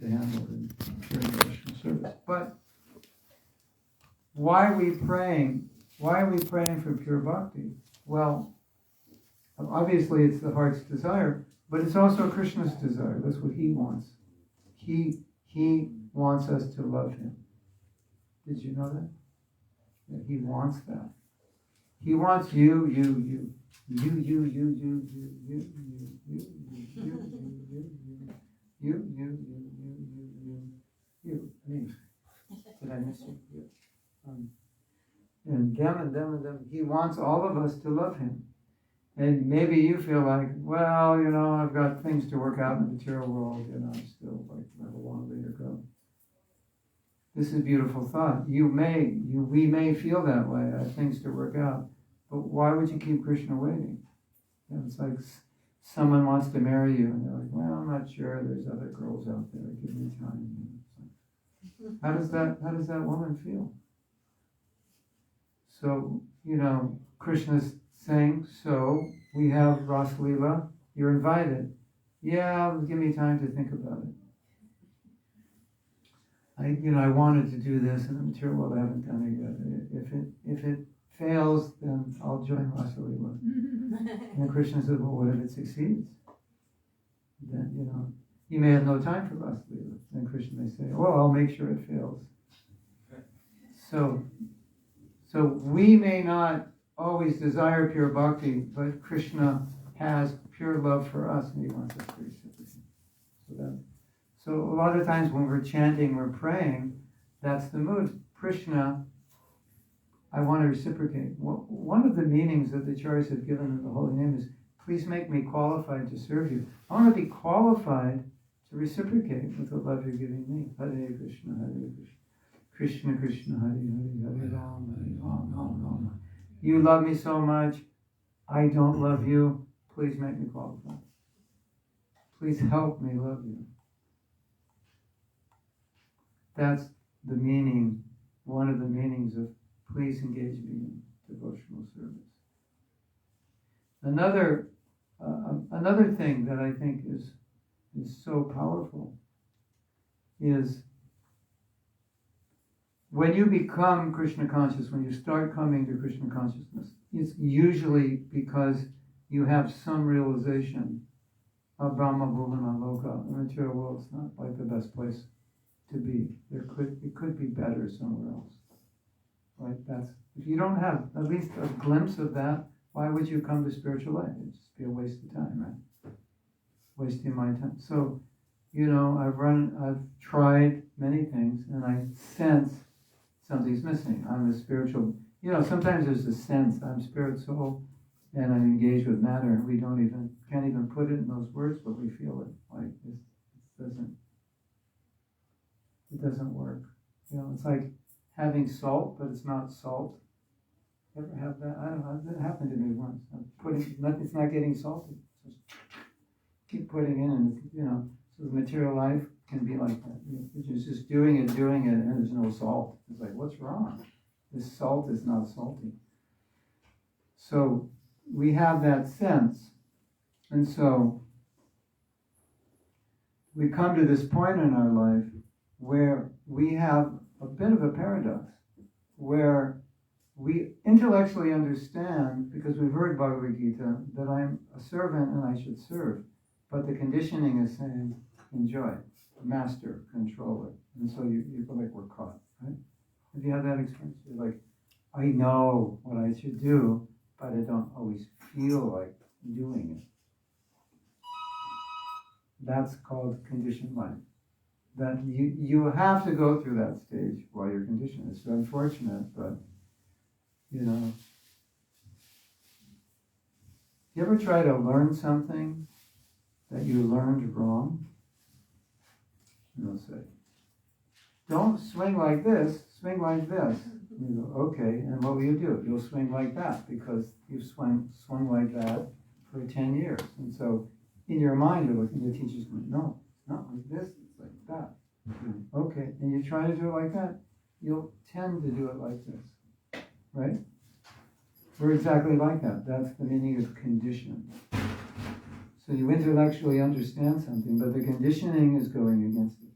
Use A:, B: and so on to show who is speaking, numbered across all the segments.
A: to handle in pure devotional service. But why are we praying? Why are we praying for pure bhakti? Well, obviously it's the heart's desire, but it's also Krishna's desire. That's what he wants. He wants us to love him. Did you know that? That he wants that. He wants you. Me. Did I miss you? And them. He wants all of us to love him. And maybe you feel like, well, I've got things to work out in the material world, I'm still like I have a long way to go. This is a beautiful thought. We may feel that way. I have things to work out. But why would you keep Krishna waiting? It's like someone wants to marry you, and they're like, well, I'm not sure. There's other girls out there. Give me time. How does that woman feel? So, Krishna's saying, so we have Ras Leela. You're invited. Yeah, give me time to think about it. I wanted to do this in the material world. I haven't done it yet. If it fails, then I'll join Rasa Leela. And Krishna says, well, what if it succeeds? Then, you may have no time for Rasa Leela. Then Krishna may say, well, I'll make sure it fails. So we may not always desire pure bhakti, but Krishna has pure love for us, and he wants us to reciprocate. So a lot of times when we're chanting, we're praying, that's the mood. Krishna, I want to reciprocate. One of the meanings that the acaryas have given in the holy name is, please make me qualified to serve you. I want to be qualified to reciprocate with the love you're giving me. Hare Krishna, Hare Krishna. Krishna Krishna, Hare Hare, Hare Rama, Hare Rama. You love me so much, I don't love you. Please make me qualified. Please help me love you. That's the meaning, one of the meanings of please engage me in devotional service. Another thing that I think is so powerful is when you become Krishna conscious, when you start coming to Krishna consciousness, it's usually because you have some realization of Brahma Bhuvana Loka. The material world's not like the best place to be. It could be better somewhere else. Right? If you don't have at least a glimpse of that, why would you come to spiritual life? It'd just be a waste of time, right? Wasting my time. So, I've tried many things, and I sense something's missing. I'm a spiritual. Sometimes there's a sense I'm spirit soul, and I'm engaged with matter, and we can't even put it in those words, but we feel it. Like it doesn't work. It's like having salt, but it's not salt. Ever have that? I don't know. That happened to me once. It's not getting salty. Just keep putting in, and so the material life can be like that. You're just doing it, and there's no salt. It's like, what's wrong? This salt is not salty. So we have that sense, and so we come to this point in our life where we have a bit of a paradox, where we intellectually understand, because we've heard Bhagavad Gita, that I'm a servant and I should serve, but the conditioning is saying, enjoy, master, control it. And so you feel like we're caught, right? Have you had that experience? You're like, I know what I should do, but I don't always feel like doing it. That's called conditioned life. That you have to go through that stage while you're conditioned. It's unfortunate, but you ever try to learn something that you learned wrong? You'll say, don't swing like this, swing like this. You go, okay, and what will you do? You'll swing like that because you've swung like that for 10 years. And so in your mind, you're looking, the teacher's going, no, it's not like this, it's like that. Okay, and you try to do it like that, you'll tend to do it like this. Right? We're exactly like that. That's the meaning of condition. So you intellectually understand something, but the conditioning is going against it.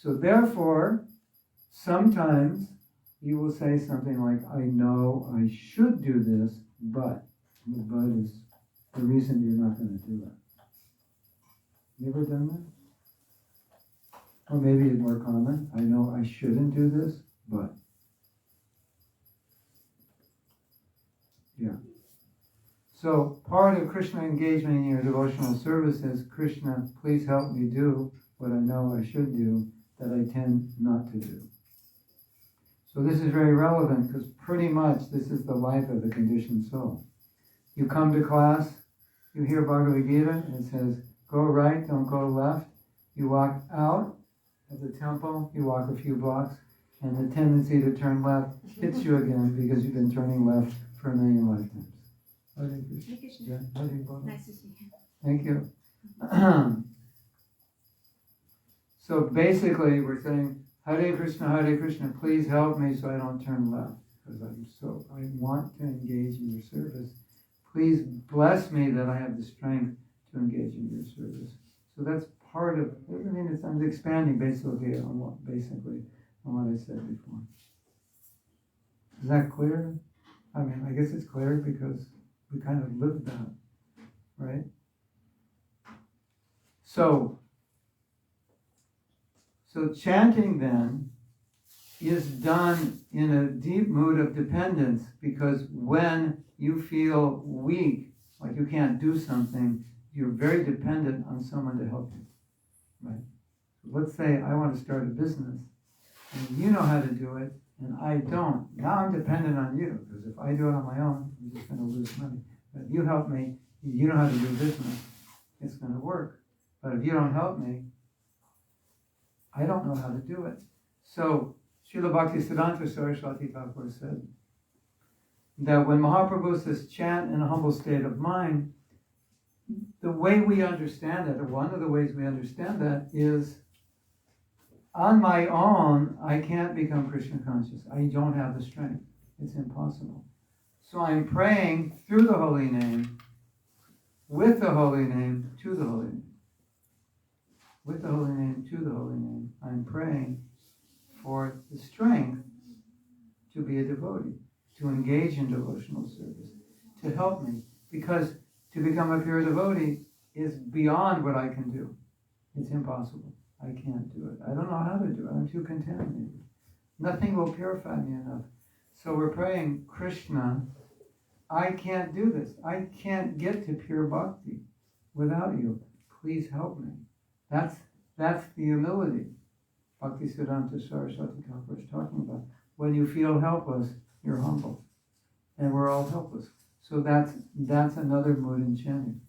A: So therefore, sometimes you will say something like, I know I should do this, but the but is the reason you're not going to do it. You ever done that? Or maybe it's more common. I know I shouldn't do this, but. Yeah. So part of Krishna engagement in your devotional service is, Krishna, please help me do what I know I should do that I tend not to do. So this is very relevant because pretty much this is the life of the conditioned soul. You come to class, you hear Bhagavad Gita, and it says, go right, don't go left. You walk out of the temple, you walk a few blocks, and the tendency to turn left hits you again because you've been turning left for a million lifetimes. Hare Krishna. Yeah, Hare Krishna.
B: Nice to see you.
A: Thank you. So basically we're saying, Hare Krishna, please help me so I don't turn left. Because I want to engage in your service. Please bless me that I have the strength to engage in your service. So that's part of, I'm expanding basically on what I said before. Is that clear? I guess it's clear because we kind of lived that, right? So chanting then is done in a deep mood of dependence, because when you feel weak, like you can't do something, you're very dependent on someone to help you, right? So let's say I want to start a business, and you know how to do it, and I don't. Now I'm dependent on you, because if I do it on my own, I'm just going to lose money. But if you help me, you know how to do business, it's going to work. But if you don't help me, I don't know how to do it. So Srila Bhaktisiddhanta Saraswati Thakur said that when Mahaprabhu says chant in a humble state of mind, the way we understand it, or one of the ways we understand that, is on my own, I can't become Krishna conscious. I don't have the strength. It's impossible. So I'm praying through the holy name, with the holy name, to the holy name. With the holy name, to the holy name. I'm praying for the strength to be a devotee, to engage in devotional service, to help me. Because to become a pure devotee is beyond what I can do. It's impossible. I can't do it. I don't know how to do it. I'm too contaminated. Nothing will purify me enough. So we're praying, Krishna, I can't do this. I can't get to pure bhakti without you. Please help me. That's the humility Bhaktisiddhanta Saraswati Thakur is talking about. When you feel helpless, you're humble. And we're all helpless. So that's another mood in chanting.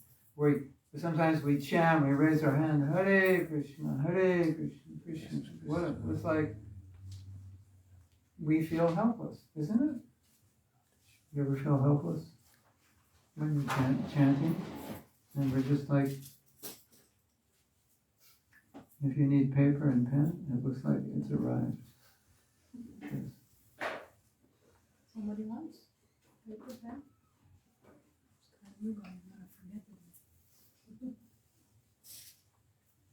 A: Sometimes we chant, we raise our hand, Hare Krishna, Krishna. It's like we feel helpless, isn't it? You ever feel helpless when you're chanting? And we're just like, if you need paper and pen, it looks like it's arrived. Yes.
B: Somebody wants paper, pen?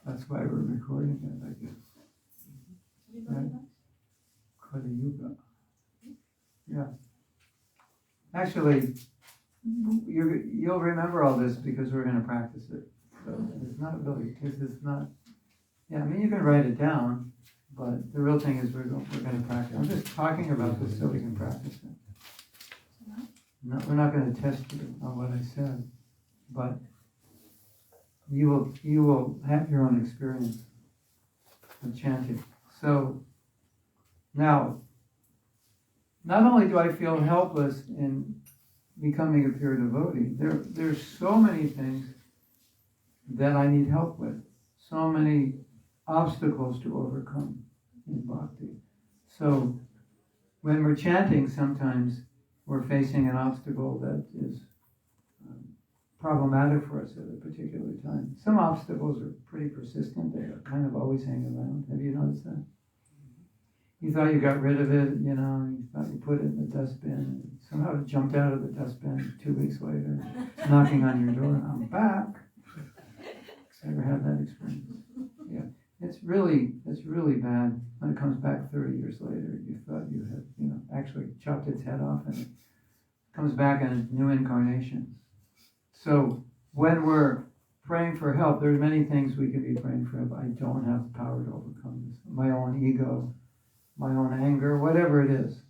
A: That's why we're recording it, I guess. Right? Kali Yuga. Yeah. Actually, you'll remember all this because we're going to practice it. So it's not really, because it's not. Yeah, you can write it down, but the real thing is we're going to practice. I'm just talking about this so we can practice it. No, we're not going to test you on what I said, but you will have your own experience of chanting. So now, not only do I feel helpless in becoming a pure devotee, there's so many things that I need help with, so many obstacles to overcome in bhakti. So when we're chanting, sometimes we're facing an obstacle that is problematic for us at a particular time. Some obstacles are pretty persistent. They kind of always hang around. Have you noticed that? You thought you got rid of it, you thought you put it in the dustbin, and somehow it jumped out of the dustbin 2 weeks later, it's knocking on your door, and I'm back. Ever had that experience? Yeah. It's really bad when it comes back 30 years later. You thought you had, actually chopped its head off, and it comes back in a new incarnation. So when we're praying for help, there's many things we could be praying for help. I don't have the power to overcome this. My own ego, my own anger, whatever it is,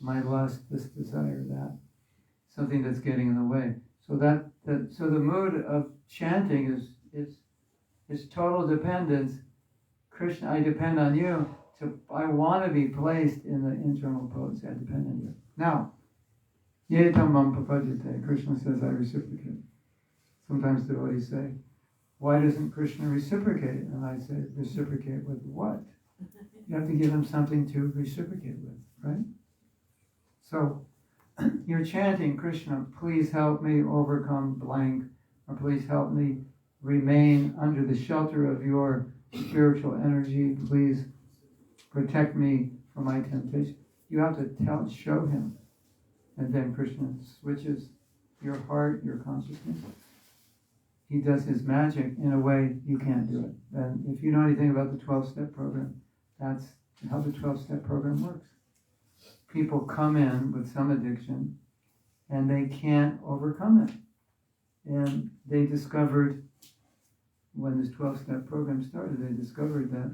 A: my lust, this desire, that, something that's getting in the way. So so the mood of chanting is total dependence. Krishna, I depend on you. I want to be placed in the internal potency. I depend on you. Now, yetam mam papajate. Krishna says, I reciprocate. Sometimes devotees say, why doesn't Krishna reciprocate? And I say, reciprocate with what? You have to give him something to reciprocate with, right? So, you're chanting, Krishna, please help me overcome blank, or please help me remain under the shelter of your spiritual energy. Please protect me from my temptation. You have to show him. And then Krishna switches your heart, your consciousness. He does his magic in a way you can't do it. And if you know anything about the 12-step program, that's how the 12-step program works. People come in with some addiction and they can't overcome it. And they discovered, when this 12-step program started, they discovered that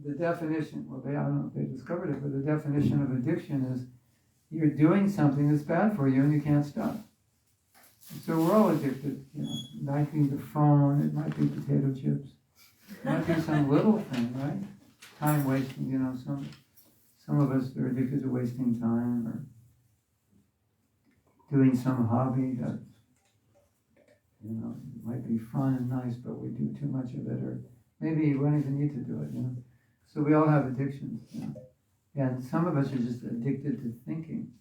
A: the definition, I don't know if they discovered it, but the definition of addiction is you're doing something that's bad for you and you can't stop. So we're all addicted. It might be the phone, it might be potato chips, it might be some little thing, right? Time wasting, some of us are addicted to wasting time or doing some hobby that, it might be fun and nice, but we do too much of it, or maybe we don't even need to do it, So we all have addictions, And some of us are just addicted to thinking.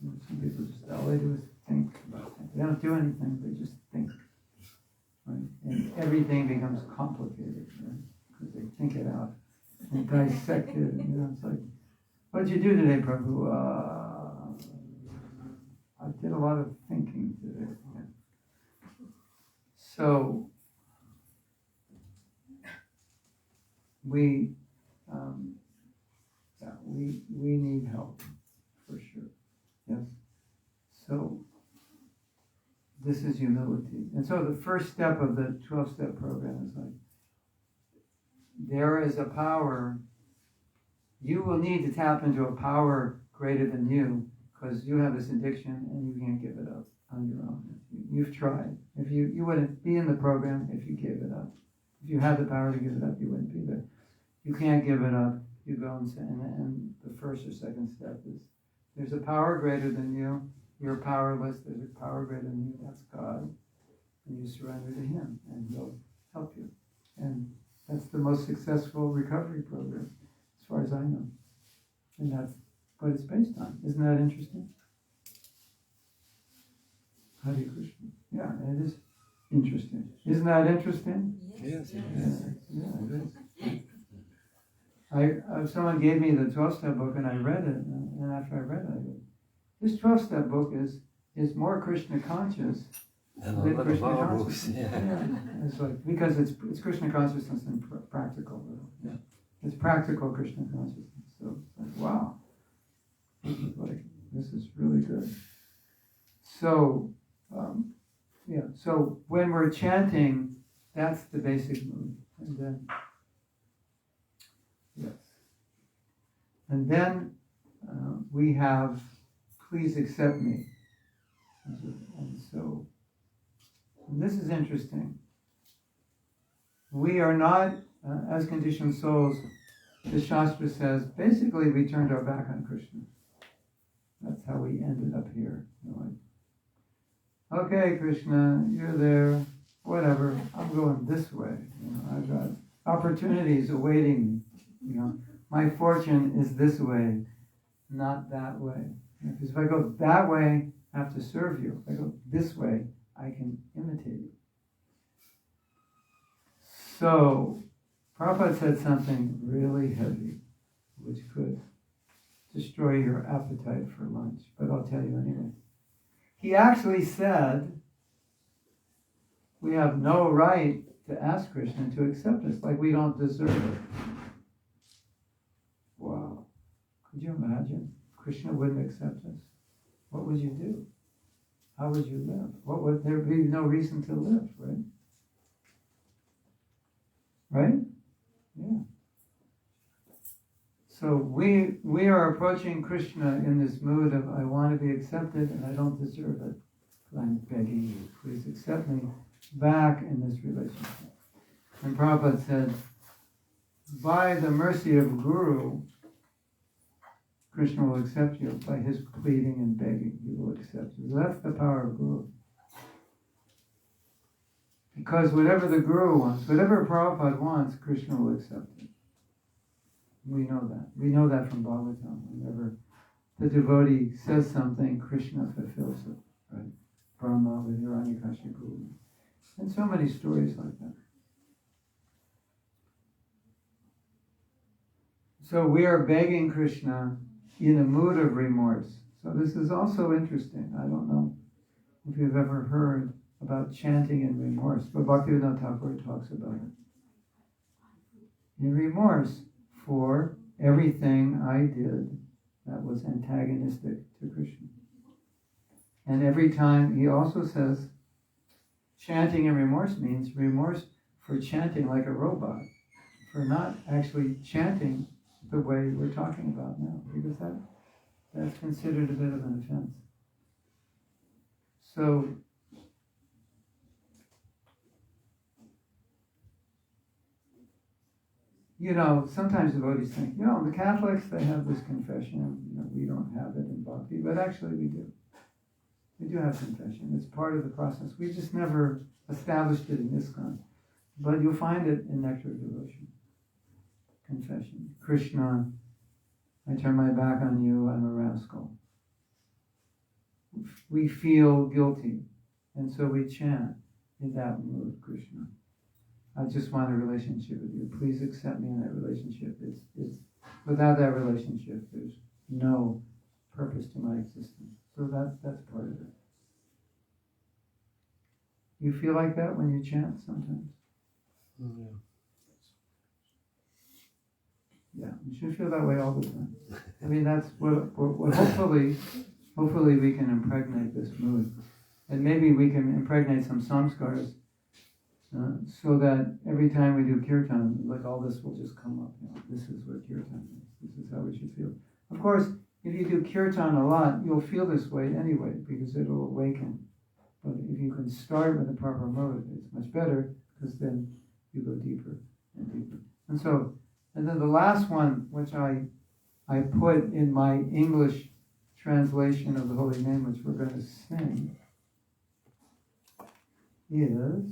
A: Some people just, all they do is think about things. They don't do anything, they just think. Right? And everything becomes complicated, right? Because they think it out and dissect it. It's like, what did you do today, Prabhu? I did a lot of thinking today. Yeah. So, we need help, for sure. Yes. So, this is humility. And so the first step of the 12-step program is like, there is a power. You will need to tap into a power greater than you, because you have this addiction and you can't give it up on your own. You've tried. If you wouldn't be in the program if you gave it up. If you had the power to give it up, you wouldn't be there. You can't give it up. You go and the first or second step is, there's a power greater than you. You're powerless. There's a power greater than you. That's God. And you surrender to him, and he'll help you. And that's the most successful recovery program, as far as I know. And that's what it's based on. Isn't that interesting? Hare Krishna. Yeah, it is interesting. Isn't that interesting?
C: Yes.
A: Yeah, it is. Someone gave me the 12-step book, and I read it, and after I read it, I go, this 12-step book is more Krishna conscious
C: And a
A: than
C: lot of
A: Krishna
C: our
A: conscious.
C: books, yeah.
A: It's like, because it's Krishna consciousness and practical. Yeah. It's practical Krishna consciousness. So it's like, wow, this is really good. So, so when we're chanting, that's the basic mood. And then, yes. And then we have, please accept me. And so, and this is interesting. We are not, as conditioned souls, the Shastra says, basically we turned our back on Krishna. That's how we ended up here. Okay, Krishna, you're there, whatever, I'm going this way. I've got opportunities awaiting me. My fortune is this way, not that way. Because if I go that way, I have to serve you. If I go this way, I can imitate you. So, Prabhupada said something really heavy, which could destroy your appetite for lunch, but I'll tell you anyway. He actually said, we have no right to ask Krishna to accept us, like we don't deserve it. Wow. Could you imagine? Krishna wouldn't accept us. What would you do? How would you live? What would there be no reason to live, right? Right? Yeah. So we are approaching Krishna in this mood of I want to be accepted and I don't deserve it. I'm begging you, please accept me back in this relationship. And Prabhupada said, by the mercy of Guru, Krishna will accept you. By his pleading and begging, he will accept you. That's the power of Guru. Because whatever the Guru wants, whatever Prabhupada wants, Krishna will accept it. We know that. We know that from Bhagavatam. Whenever the devotee says something, Krishna fulfills it. Right? Brahma with Hiranyakashipu. And so many stories like that. So we are begging Krishna in a mood of remorse. So this is also interesting. I don't know if you've ever heard about chanting in remorse, but Bhaktivinoda Thakur talks about it. In remorse for everything I did that was antagonistic to Krishna. And every time, he also says, chanting in remorse means remorse for chanting like a robot, for not actually chanting the way we're talking about now, because that's considered a bit of an offense. So, sometimes devotees think, the Catholics, they have this confession, we don't have it in Bhakti, but actually we do. We do have confession. It's part of the process. We just never established it in ISKCON. But you'll find it in Nectar of Devotion. Confession. Krishna, I turn my back on you, I'm a rascal. We feel guilty, and so we chant in that mood, Krishna. I just want a relationship with you. Please accept me in that relationship. It's without that relationship, there's no purpose to my existence. So that's part of it. You feel like that when you chant sometimes?
C: Yeah.
A: Yeah, you should feel that way all the time. I mean, that's what hopefully we can impregnate this mood. And maybe we can impregnate some samskars so that every time we do kirtan, like all this will just come up. This is what kirtan is. This is how we should feel. Of course, if you do kirtan a lot, you'll feel this way anyway, because it'll awaken. But if you can start with the proper mode, it's much better, because then you go deeper and deeper. And then the last one, which I put in my English translation of the holy name, which we're going to sing, is,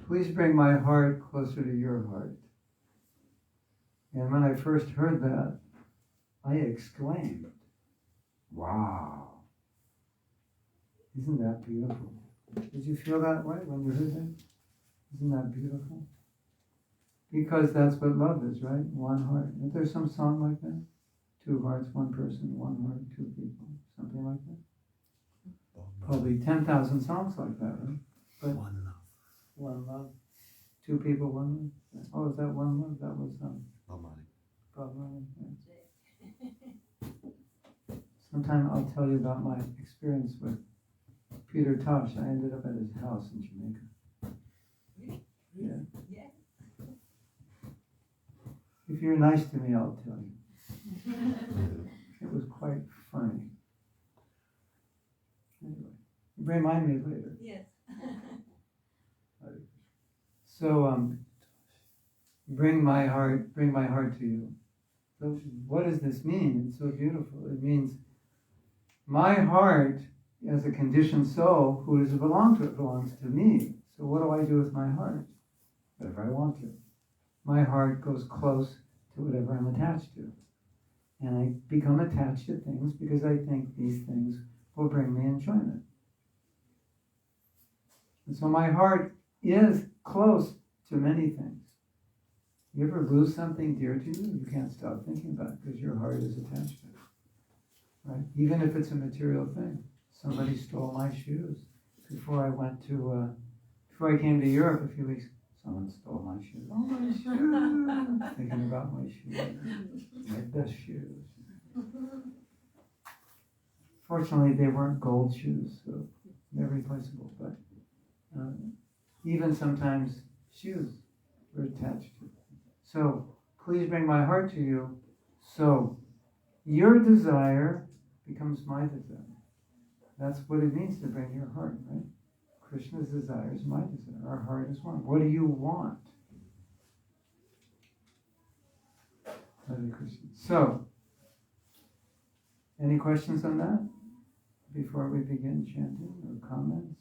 A: please bring my heart closer to your heart. And when I first heard that, I exclaimed, wow. Isn't that beautiful? Did you feel that way when you heard that? Isn't that beautiful? Because that's what love is, right? One heart. Is there some song like that? Two hearts, one person, one heart, two people. Something like that? Probably 10,000 songs like that, right? But
C: One love.
A: One love. Two people, one love. Oh, is that one love? That was Bob Marley. Yeah. Sometime I'll tell you about my experience with Peter Tosh. I ended up at his house in Jamaica. Yeah. If you're nice to me, I'll tell you. It was quite funny. Anyway, remind me later.
B: Yes.
A: So, bring my heart to you. So what does this mean? It's so beautiful. It means my heart, as a conditioned soul, who does it belong to? It belongs to me. So what do I do with my heart? Whatever I want to. My heart goes close to whatever I'm attached to. And I become attached to things because I think these things will bring me enjoyment. And so my heart is close to many things. You ever lose something dear to you? You can't stop thinking about it because your heart is attached to it. Right? Even if it's a material thing. Somebody stole my shoes. before I came to Europe a few weeks, someone stole my shoes. Oh, my shoes! Thinking about my shoes, my best shoes. Fortunately, they weren't gold shoes, so they're replaceable. But even sometimes shoes were attached to it. So please bring my heart to you. So your desire becomes my desire. That's what it means to bring your heart, right? Krishna's desire is my desire. Our heart is one. What do you want? Hare Krishna. So, any questions on that before we begin chanting or comments?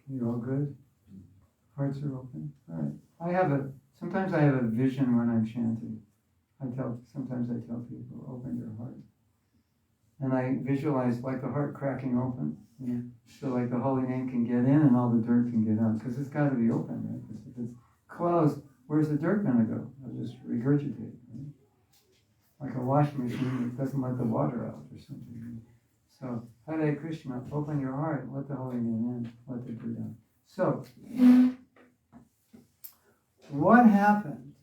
A: You all good? Hearts are open? All right. Sometimes I have a vision when I'm chanting. Sometimes I tell people, open your heart. And I visualize like the heart cracking open. You know? So like the holy name can get in and all the dirt can get out. Because it's got to be open, right? Because if it's closed, where's the dirt going to go? It'll just regurgitate. Right? Like a washing machine that doesn't let the water out or something. Right? So, Hare Krishna, open your heart, let the holy name in, let the dirt out. So, what happened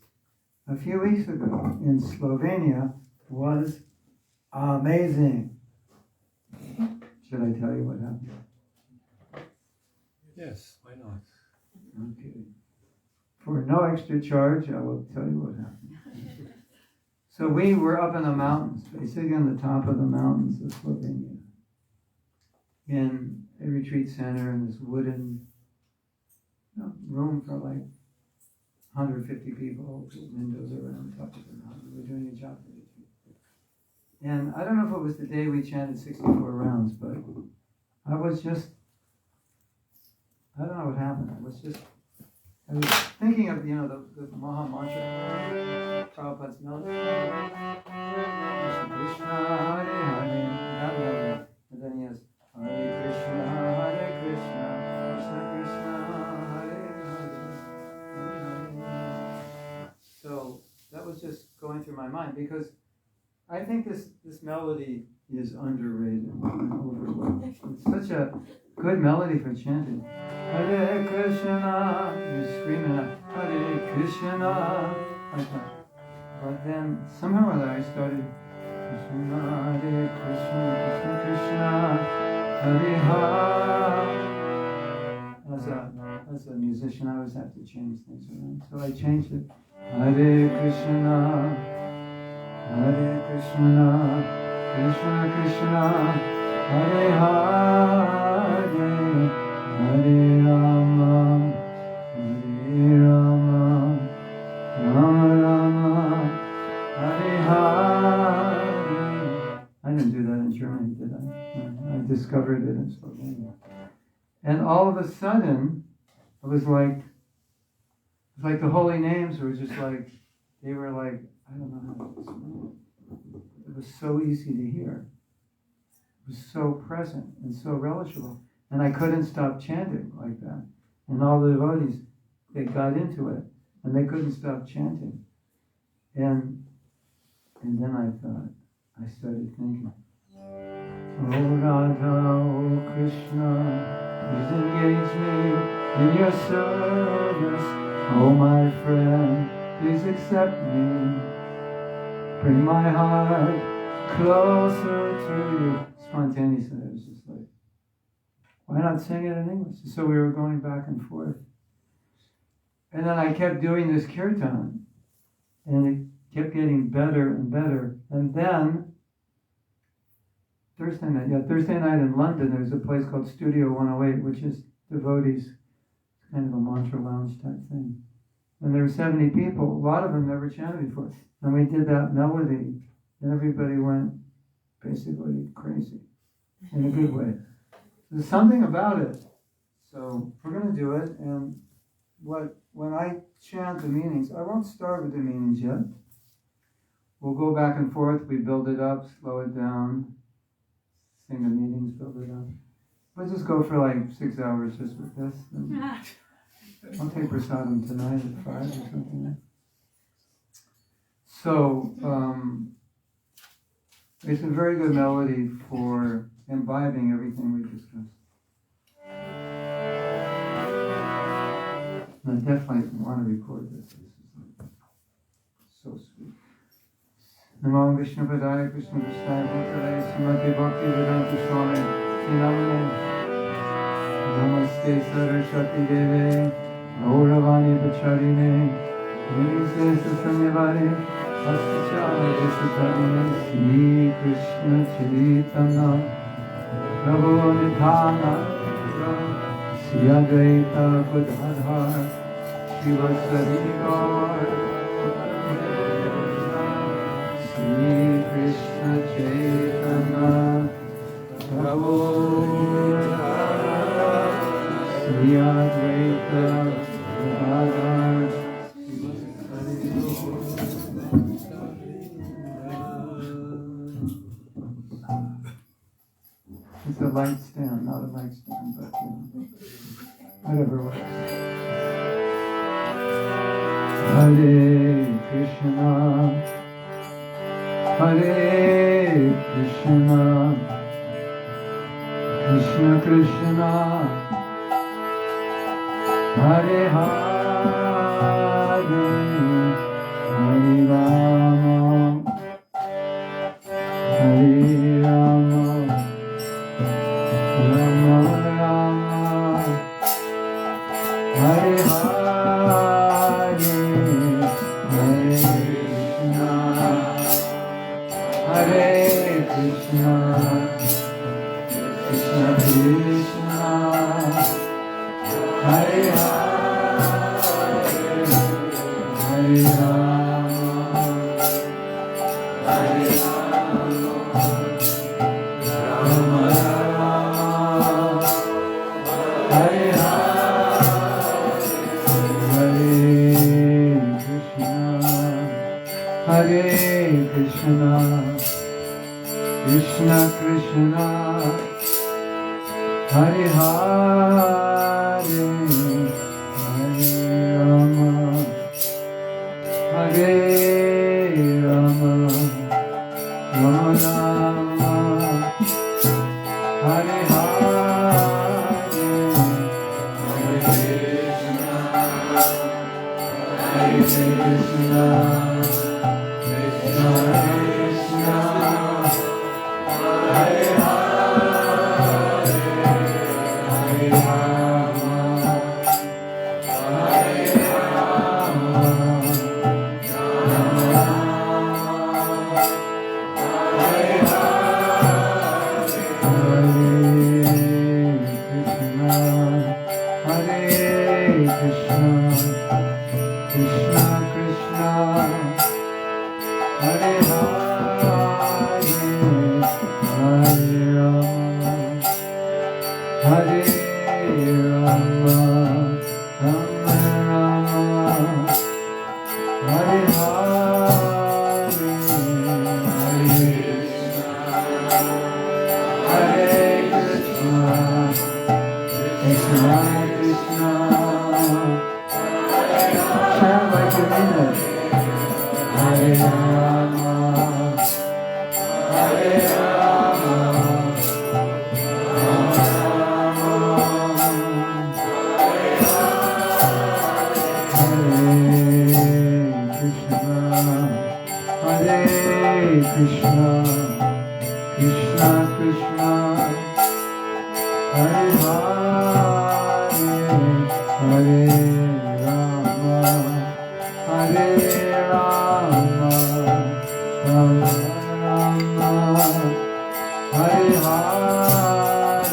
A: a few weeks ago in Slovenia was amazing. Should I tell you what happened?
C: Yes, why not?
A: Okay. For no extra charge, I will tell you what happened. So we were up in the mountains, basically on the top of the mountains of Slovenia, in a retreat center in this wooden room for like 150 people, with windows around top of the mountain. We were doing a job for the retreat. And I don't know if it was the day we chanted 64 rounds, but I don't know what happened. I was thinking of, the Maha Mantra, Prabhupada's melody. Krishna, Hare Hare, that melody. And then he has Hare Krishna, Hare Krishna, Krishna Krishna, Hare Hare. So that was just going through my mind because I think this melody is underrated and overlooked. It's such a good melody for chanting. Hare Krishna, you're screaming out, Hare Krishna, like that. But then somehow or other I started Krishna, Hare Krishna, Krishna Krishna, Hare Hare. As a musician, I always have to change things around. So I changed it. Hare Krishna, Hare Krishna, Krishna Krishna, Hare Hare, Hare Rama, Hare Rama, Rama Rama, Hare Hare. I didn't do that in Germany, did I? I discovered it in Slovenia. And all of a sudden, it was like the holy names were just like, they were like, I don't know how to explain it. It was so easy to hear. It was so present and so relishable. And I couldn't stop chanting like that. And all the devotees, they got into it. And they couldn't stop chanting. And then I started thinking, Oh Radha, oh Krishna, please engage me in your service. Oh my friend, please accept me. Bring my heart closer to you. Spontaneously, I was just like, why not sing it in English? So we were going back and forth. And then I kept doing this kirtan. And it kept getting better and better. And then, Thursday night in London, there's a place called Studio 108, which is devotees, kind of a mantra lounge type thing. And there were 70 people, a lot of them never chanted before. And we did that melody, and everybody went basically crazy, in a good way. There's something about it. So we're going to do it, and when I chant the meanings, I won't start with the meanings yet. We'll go back and forth, we build it up, slow it down, sing the meanings, build it up. We'll just go for like 6 hours just with this. I'll take prasadam tonight at 5 or something. So, It's a very good melody for imbibing everything we discussed. I definitely want to record this. This is so sweet. Namo Vishnu Padaya Krishna Vishnu Bhutale Srimati Bhakti Vedanta Swami Namane Namaste Saraswati Deve Gauravani Pacharine Nise Sasanyavare Astichara Desatarine Sri Krishna Chaitanya Prabhu Nityananda Sri Advaita Gadadhar Shivasari Gaur Sri Krishna Chaitanya Prabhu Sri Advaita Gadadhar It's a light stand, not a mic stand, but whatever works. Hare Krishna, Krishna Krishna, Hare Hare, Hare Rama, Hare Rama, Rama Rama, Hare Hare, Hare Krishna, Krishna Krishna, Hare Hare, Hare Rama, Hare Rama, Rama Rama, Hare Hare, Hare Krishna, Krishna Krishna, Hare Hare, Hare Rama, Hare Rama, Rama Rama, Hare Hare, Hare Krishna, Hare Krishna, Krishna Krishna, Hare Hare, Hare Rama, Hare Rama, Rama Rama, Hare Hare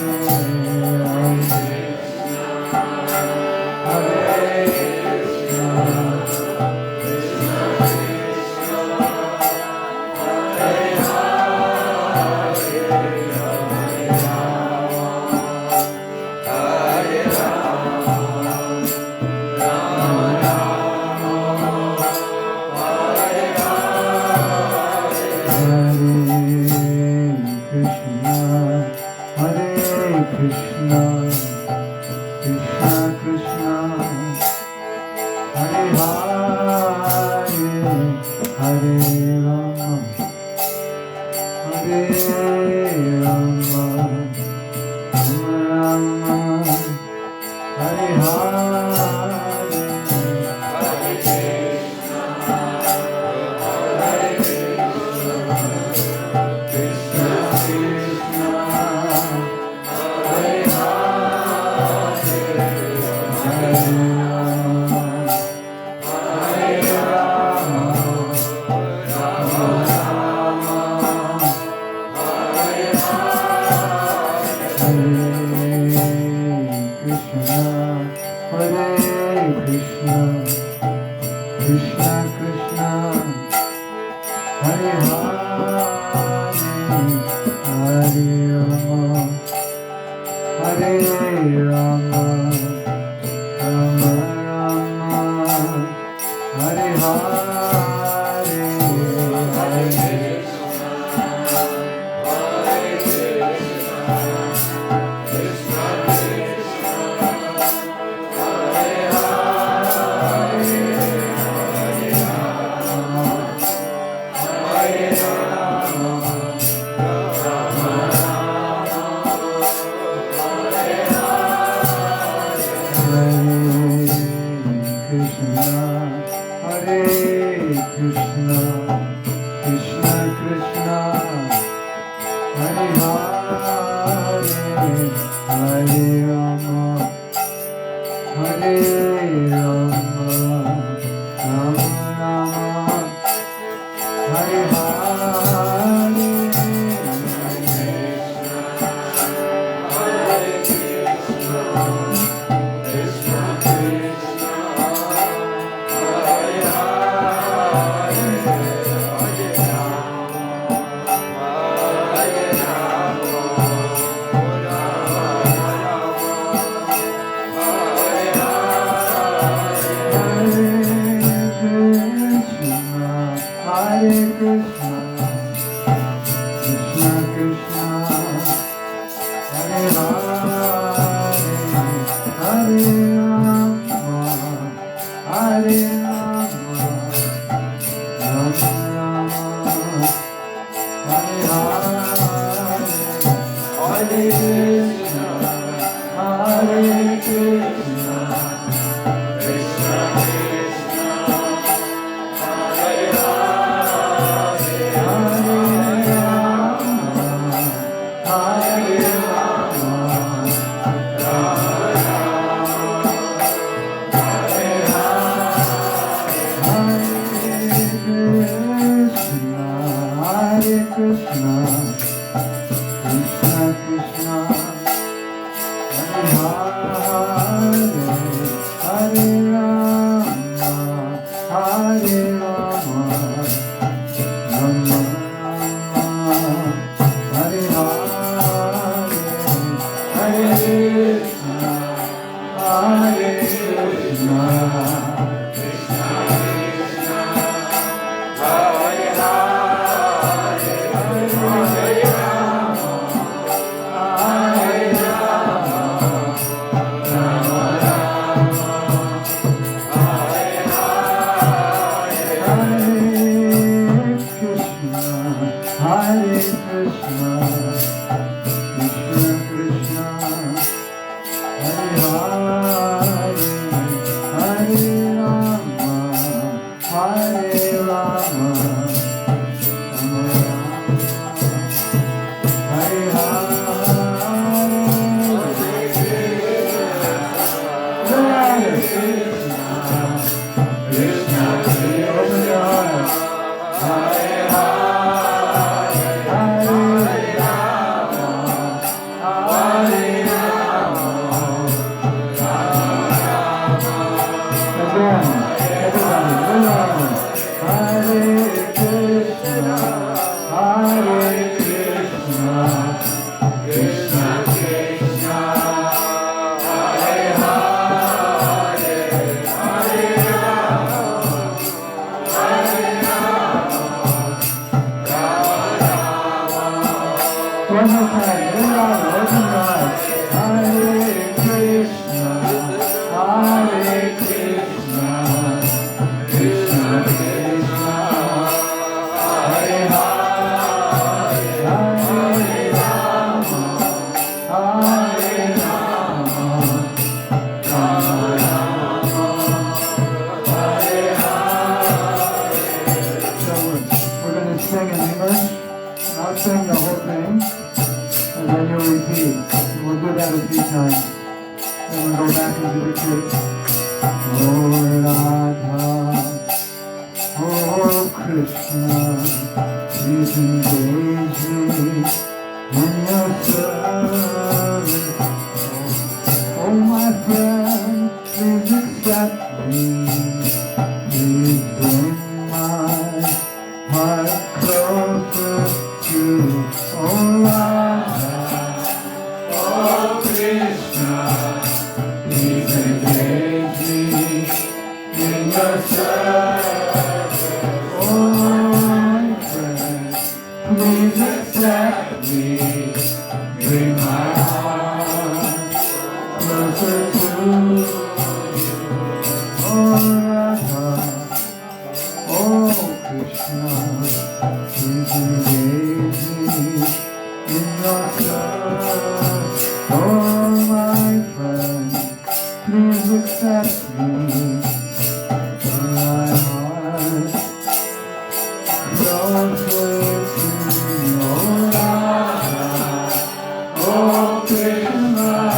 A: Krishna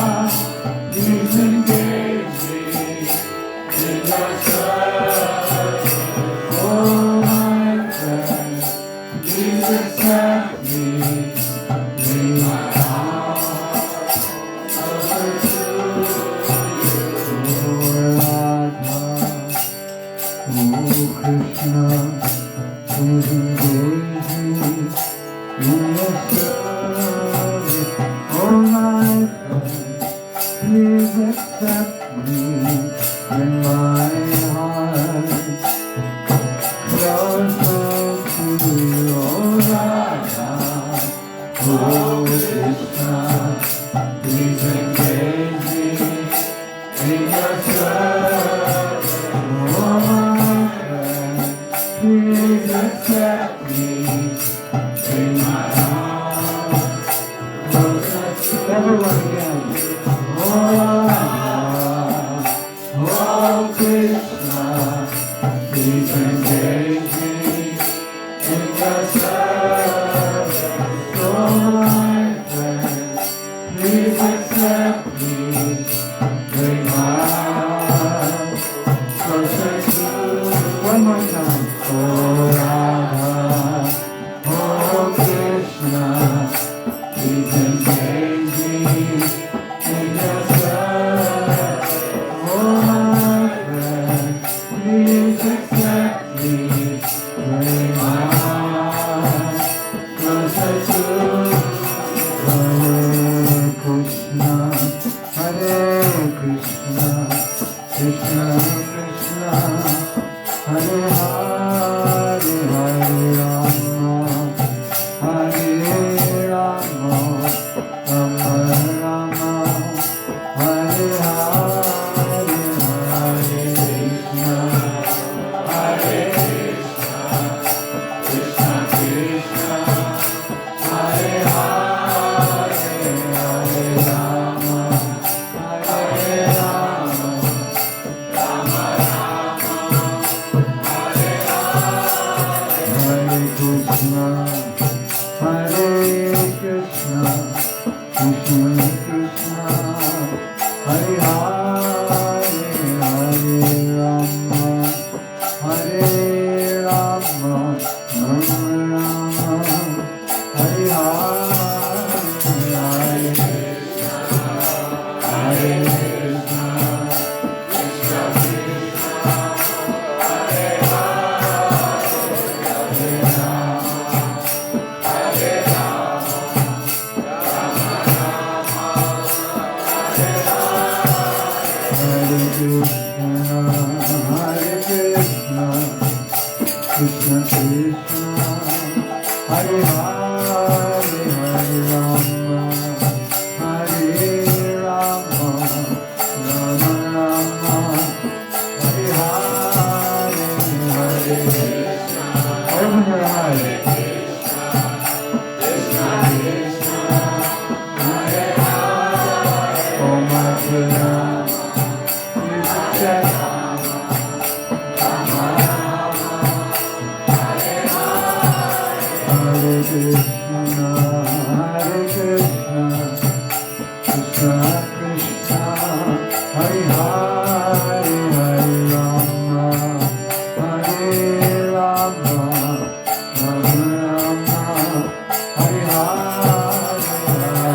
A: accept me in my heart. Closer to you, oh Radha, oh Krishna, please engage me in your service. Oh my friend, please accept me in my heart. Closer to everyone again. Oh Radha, oh Krishna, please engage me in your service. Oh my friend, please accept me. Bring my heart closer to you. One more time. Oh Radha, oh Krishna, please engage me in your service. Oh my friend, please accept me. Bring my heart closer to Hare Krishna, Hare Krishna, Krishna Krishna, Hare Hare, Hare Rama, Hare Rama, Rama Rama, Hare Hare, Hare Krishna, Hare Krishna, Krishna Krishna, Hare Hare, Hare Rama, Hare Rama, Rama Rama, Hare Hare, Hare Krishna, Hare Krishna, Krishna Krishna, Hare Hare, Hare Rama, Hare Rama, Rama Rama, Hare Hare, Hare Krishna, Krishna Krishna, Hare Hare, Hare Krishna, Hare Hare, Hare Rama, Hare Rama, Rama Rama, Hare Hare, Hare Krishna. Open your eyes. Krishna Krishna, Hare Hare. Oh my God, please accept me. Hare Krishna, Hare Krishna, Krishna Krishna, Hare Hare, Hare Rama, Hare Rama, Rama Rama, Hare Hare,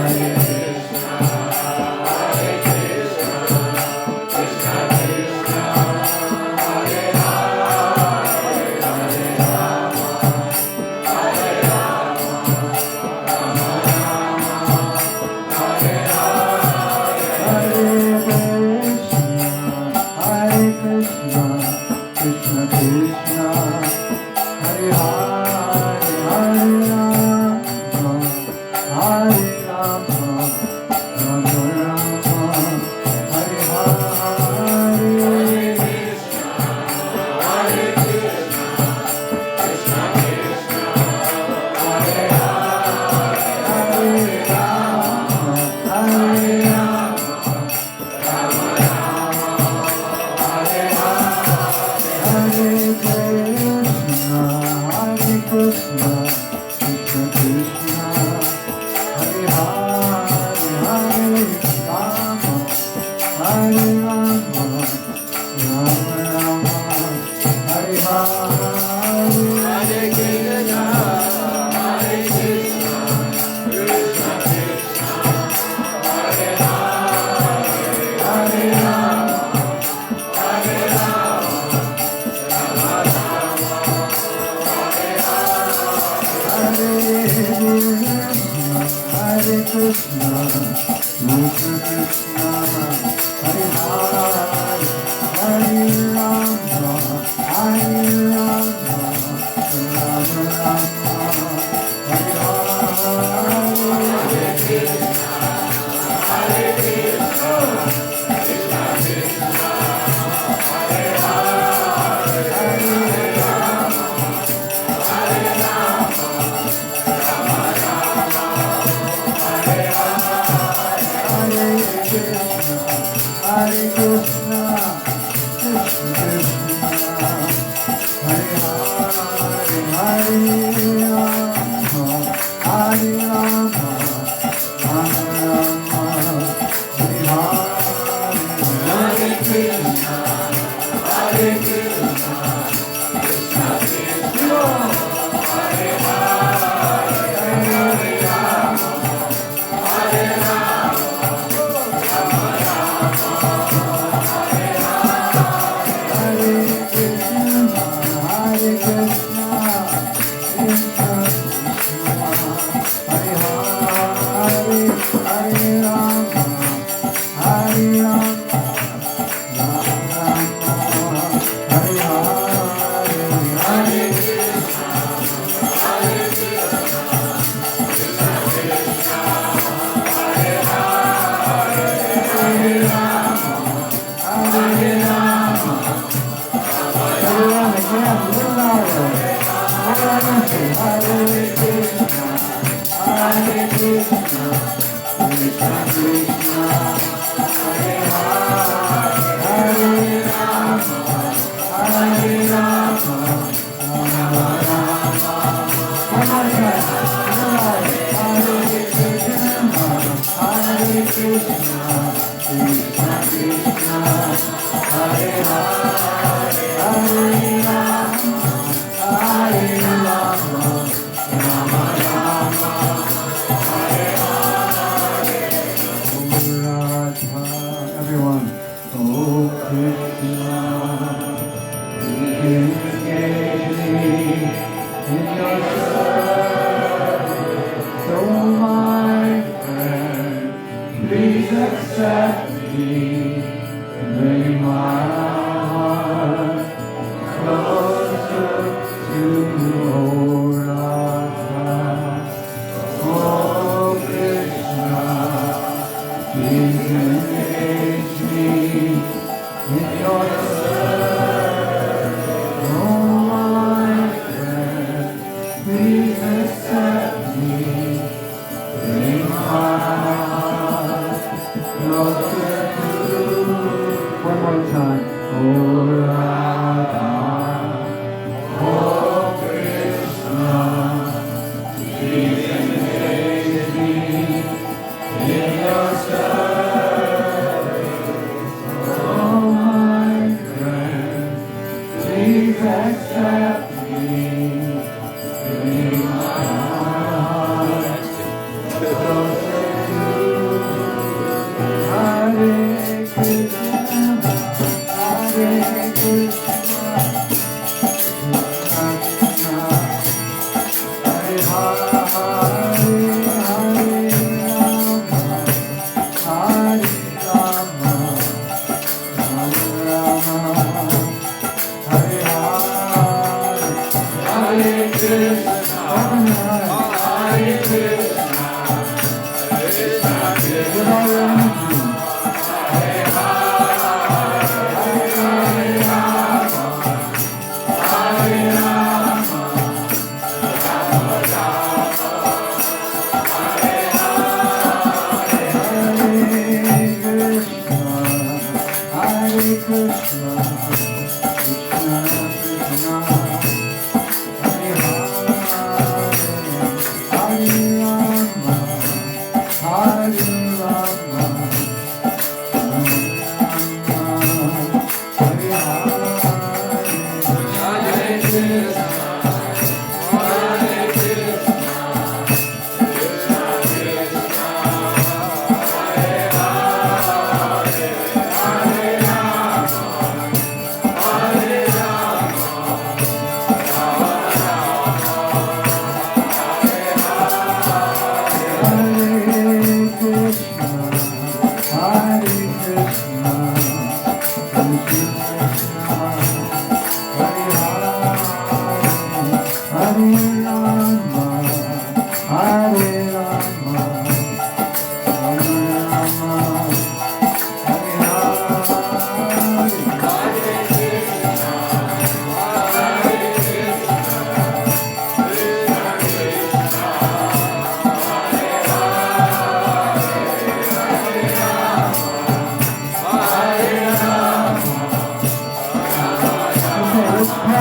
A: Hare Krishna, Hare Krishna, Krishna Krishna, Hare Hare, Hare Rama, Hare Rama, Rama Rama, Hare Krishna, Krishna Krishna, Hare Hare, Hare Rama, Hare Rama, Rama Rama, Hare Hare. Hare Krishna, Krishna Krishna, Hare Hare, Hare Rama, Hare Rama, Rama Rama, Hare Hare. Hare Krishna, Krishna Krishna, Hare Hare, Hare Rama, Hare Rama, Rama Rama, Hare Hare. Hare Krishna, Hare Krishna, Krishna Krishna, Hare Hare, Hare Rama, Hare Rama, Rama Rama, Hare Hare. Hare Krishna, Krishna Krishna,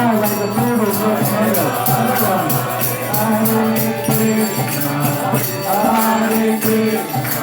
A: like the river flowing made of Amsterdam. Hare Krishna, Hare Krishna.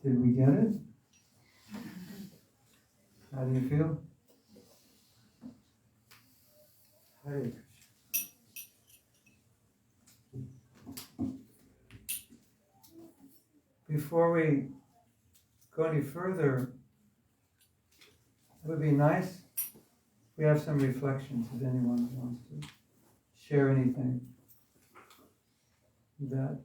A: Did we get it? How do you feel? Hare Krishna. Before we go any further, it would be nice if we have some reflections if anyone wants to share anything that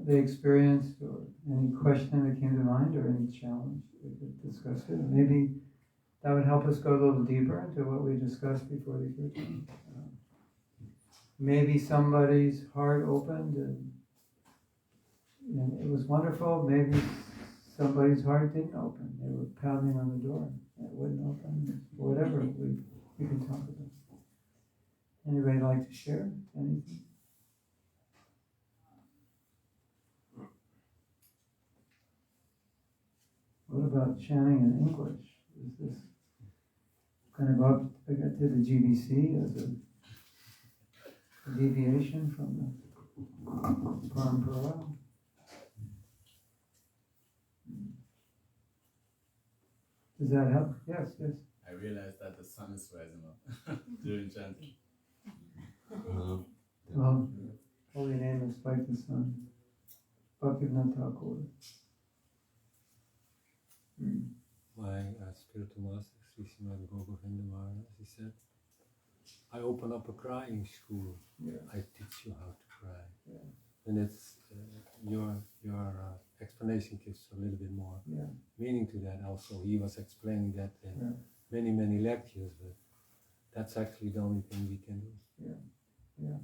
A: they experienced, or any question that came to mind, or any challenge. We could discuss it. Maybe that would help us go a little deeper into what we discussed before the kirtan. Maybe somebody's heart opened and it was wonderful. Maybe somebody's heart didn't open. They were pounding on the door and it wouldn't open. Whatever we can talk about. Anybody like to share anything? What about chanting in English? Is this kind of up to the GBC as a deviation from the parampara? Does that help? Yes, yes.
C: I realized that the sun is rising up during chanting.
A: Well, holy name is like the sun. Bhaktivinoda Thakur.
D: My spiritual master, Sri Srimad Govinda Maharaj, he said, I open up a crying school.
A: Yes.
D: I teach you how to cry.
A: Yeah.
D: And it's your explanation gives a little bit more meaning to that. Also, he was explaining that in many lectures, but that's actually the only thing we can do.
A: Yeah.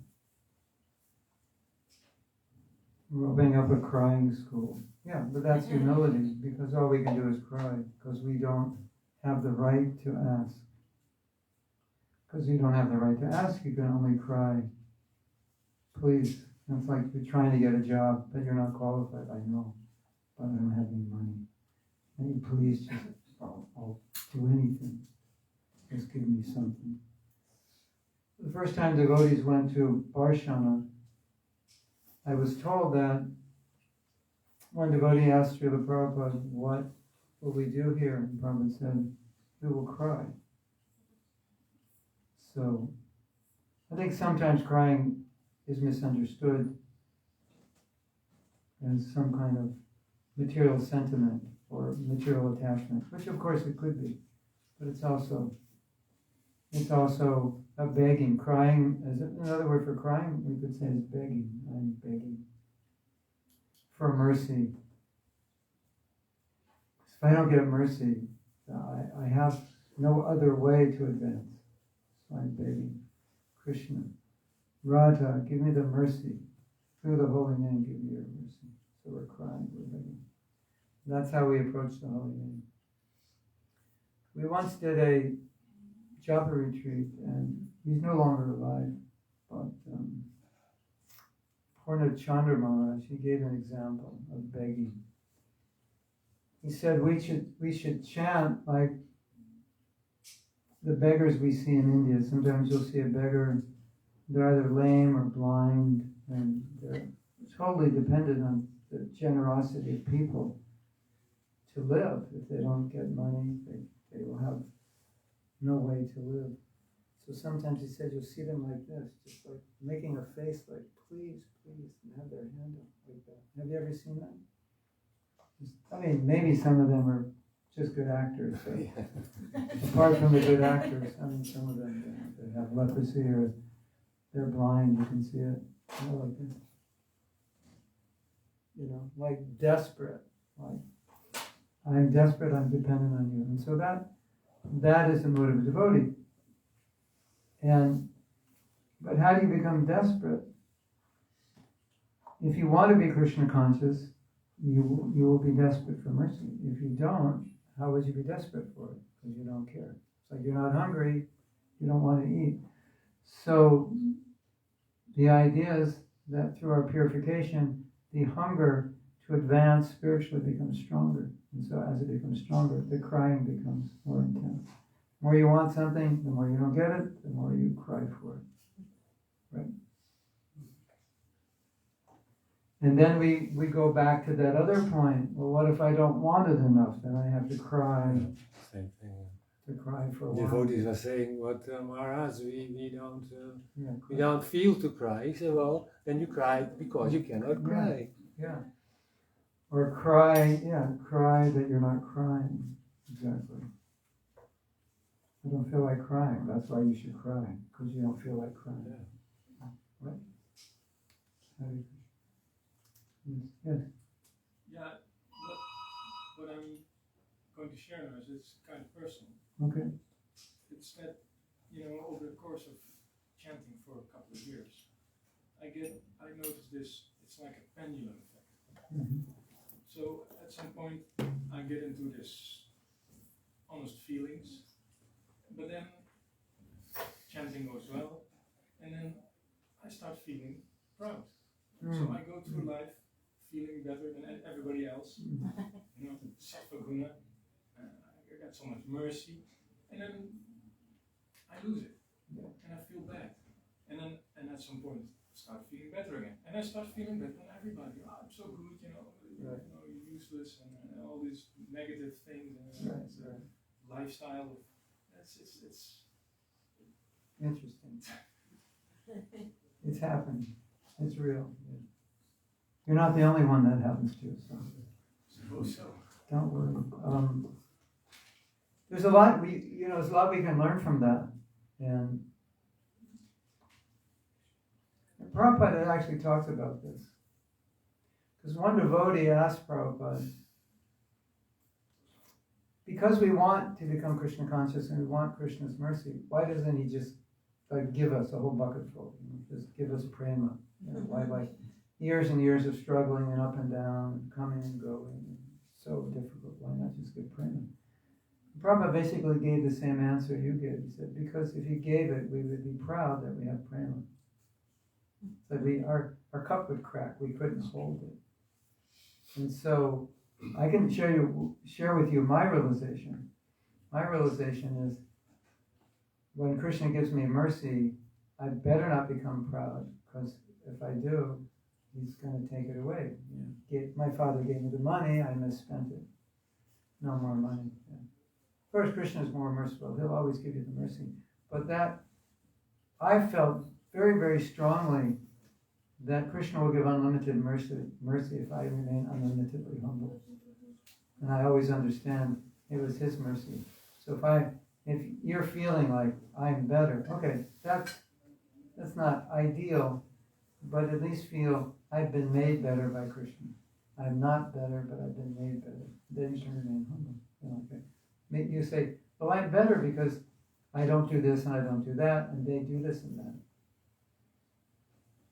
A: We're opening up a crying school. Yeah, but that's humility, because all we can do is cry, because we don't have the right to ask. Because you don't have the right to ask, you can only cry. Please. And it's like you're trying to get a job, but you're not qualified. I know, but I don't have any money. And you please just, I'll do anything. Just give me something. The first time devotees went to Barshana, I was told that one devotee asked Srila Prabhupada, what will we do here? And Prabhupada said, we will cry. So, I think sometimes crying is misunderstood as some kind of material sentiment or material attachment, which of course it could be, but it's also a begging. Crying, as another word for crying, we could say is begging. I'm begging for mercy. If I don't get mercy, I have no other way to advance. So I'm begging. Krishna, Radha, give me the mercy. Through the holy name, give me your mercy. So we're crying, we're begging. That's how we approach the holy name. We once did a japa retreat, and he's no longer alive, but Purna Chandra Maharaj, he gave an example of begging. He said we should chant like the beggars we see in India. Sometimes you'll see a beggar, they're either lame or blind, and they're totally dependent on the generosity of people to live. If they don't get money, they will have no way to live. So sometimes he said you'll see them like this, just like making a face like, please, please, and have their hand up like that. Have you ever seen that? I mean, maybe some of them are just good actors. So. Apart from the good actors, I mean, some of them they have leprosy or they're blind, you can see it. Like this. You know, like desperate. Like, I'm desperate, I'm dependent on you. And so that is the mood of a devotee. But how do you become desperate? If you want to be Krishna conscious, you will be desperate for mercy. If you don't, how would you be desperate for it? Because you don't care. It's like you're not hungry, you don't want to eat. So the idea is that through our purification, the hunger to advance spiritually becomes stronger. And so as it becomes stronger, the crying becomes more intense. The more you want something, the more you don't get it, the more you cry for it. Right? And then we go back to that other point. Well, what if I don't want it enough? Then I have to cry.
D: Same thing.
A: To cry for a while.
D: Devotees are saying, "What Maharaj, we don't feel to cry." He said, "Well, then you cry because you cannot cry."
A: Yeah. Or cry that you're not crying. Exactly. I don't feel like crying. That's why you should cry, because you don't feel like crying.
D: Yeah.
A: What? Yes.
E: Yeah, what I'm going to share now is kind of personal.
A: Okay.
E: It's that, over the course of chanting for a couple of years, I notice this, it's like a pendulum effect.
A: Mm-hmm.
E: So at some point I get into this honest feelings, but then chanting goes well, and then I start feeling proud. So I go through life feeling better than everybody else. Sattva guna, I got so much mercy, and then I lose it, and I feel bad, and at some point I start feeling better again, and I start feeling better than everybody. Oh, I'm so good, you're useless, and all these negative things, and lifestyle. It's
A: interesting. It's happening. It's real. Yeah. You're not the only one that happens to. So don't worry. There's a lot we can learn from that, and Prabhupada actually talks about this. Because one devotee asked Prabhupada, because we want to become Krishna conscious and we want Krishna's mercy, why doesn't he just give us a whole bucket full? Just give us prema. Why years and years of struggling and up and down, and coming and going, and so difficult. Why not just give prema? Prabhupada basically gave the same answer you gave. He said, because if he gave it, we would be proud that we have prema. So our cup would crack. We couldn't hold it. And so I can share with you my realization. My realization is when Krishna gives me mercy, I better not become proud, because if I do, he's going to take it away. My father gave me the money, I misspent it. No more money. Yeah. Of course, Krishna is more merciful. He'll always give you the mercy. But that, I felt very, very strongly that Krishna will give unlimited mercy if I remain unlimitedly humble. And I always understand it was his mercy. So if you're feeling like I'm better, okay, that's not ideal, but at least feel I've been made better by Krishna. I'm not better, but I've been made better. Then you can remain humble. Okay. You say, well, I'm better because I don't do this and I don't do that, and they do this and that.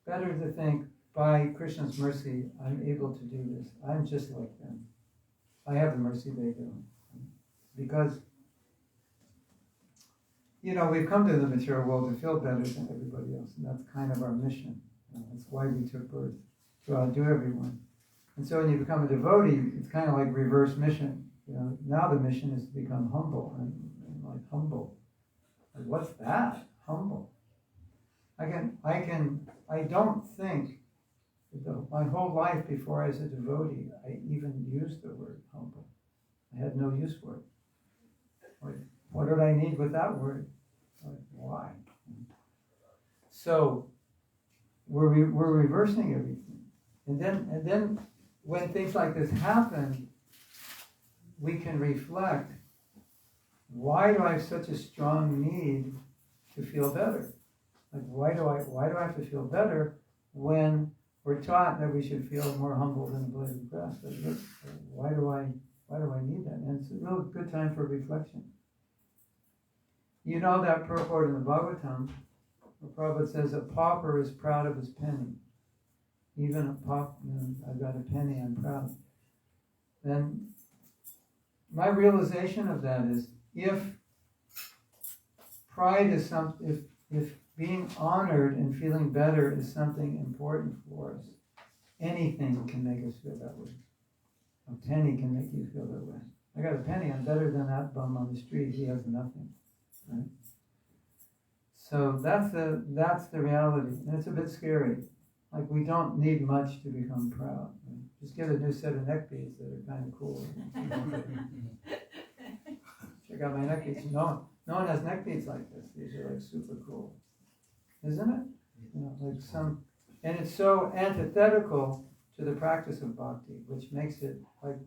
A: Better to think, by Krishna's mercy, I'm able to do this. I'm just like them. I have the mercy they do. Because, we've come to the material world to feel better than everybody else, and that's kind of our mission. That's why we took birth, to outdo everyone. And so when you become a devotee, it's kind of like reverse mission. Now the mission is to become humble, and like humble. Like, what's that? Humble. I don't think my whole life before I was a devotee, I even used the word humble. I had no use for it. Like, what did I need with that word? Like, why? So we're reversing everything, and then when things like this happen, we can reflect. Why do I have such a strong need to feel better? Like, why do I have to feel better when we're taught that we should feel more humble than a blade of grass? Like, why do I need that? And it's a real good time for reflection. You know that purport in the Bhagavatam, where Prabhupada says a pauper is proud of his penny. Even a pauper, I've got a penny, I'm proud. Then my realization of that is, if pride is something, if being honored and feeling better is something important for us, anything can make us feel that way. A penny can make you feel that way. I got a penny, I'm better than that bum on the street, he has nothing. Right? So that's the reality, and it's a bit scary. Like, we don't need much to become proud. Right? Just get a new set of neck beads that are kind of cool. Check out my neck beads. No one has neck beads like this. These are like super cool, isn't it? And it's so antithetical to the practice of bhakti, which makes it like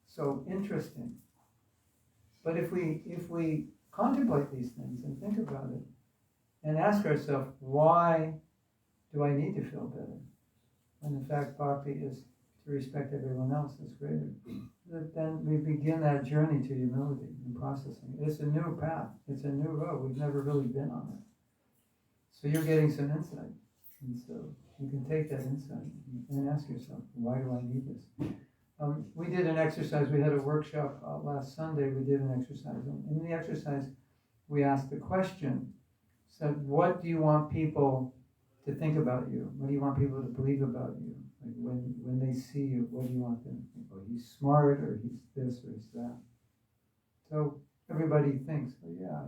A: so interesting. But if we contemplate these things and think about it, and ask ourselves, why do I need to feel better? And in fact, bhakti is to respect everyone else as greater. Then we begin that journey to humility and processing. It's a new path. It's a new road. We've never really been on it. So you're getting some insight. And so you can take that insight and ask yourself, why do I need this? We did an exercise. We had a workshop last Sunday. We did an exercise. And in the exercise, we asked the question, said, what do you want people to think about you? What do you want people to believe about you? Like, when they see you, what do you want them to think? Oh, he's smart, or he's this, or he's that. So everybody thinks, oh yeah.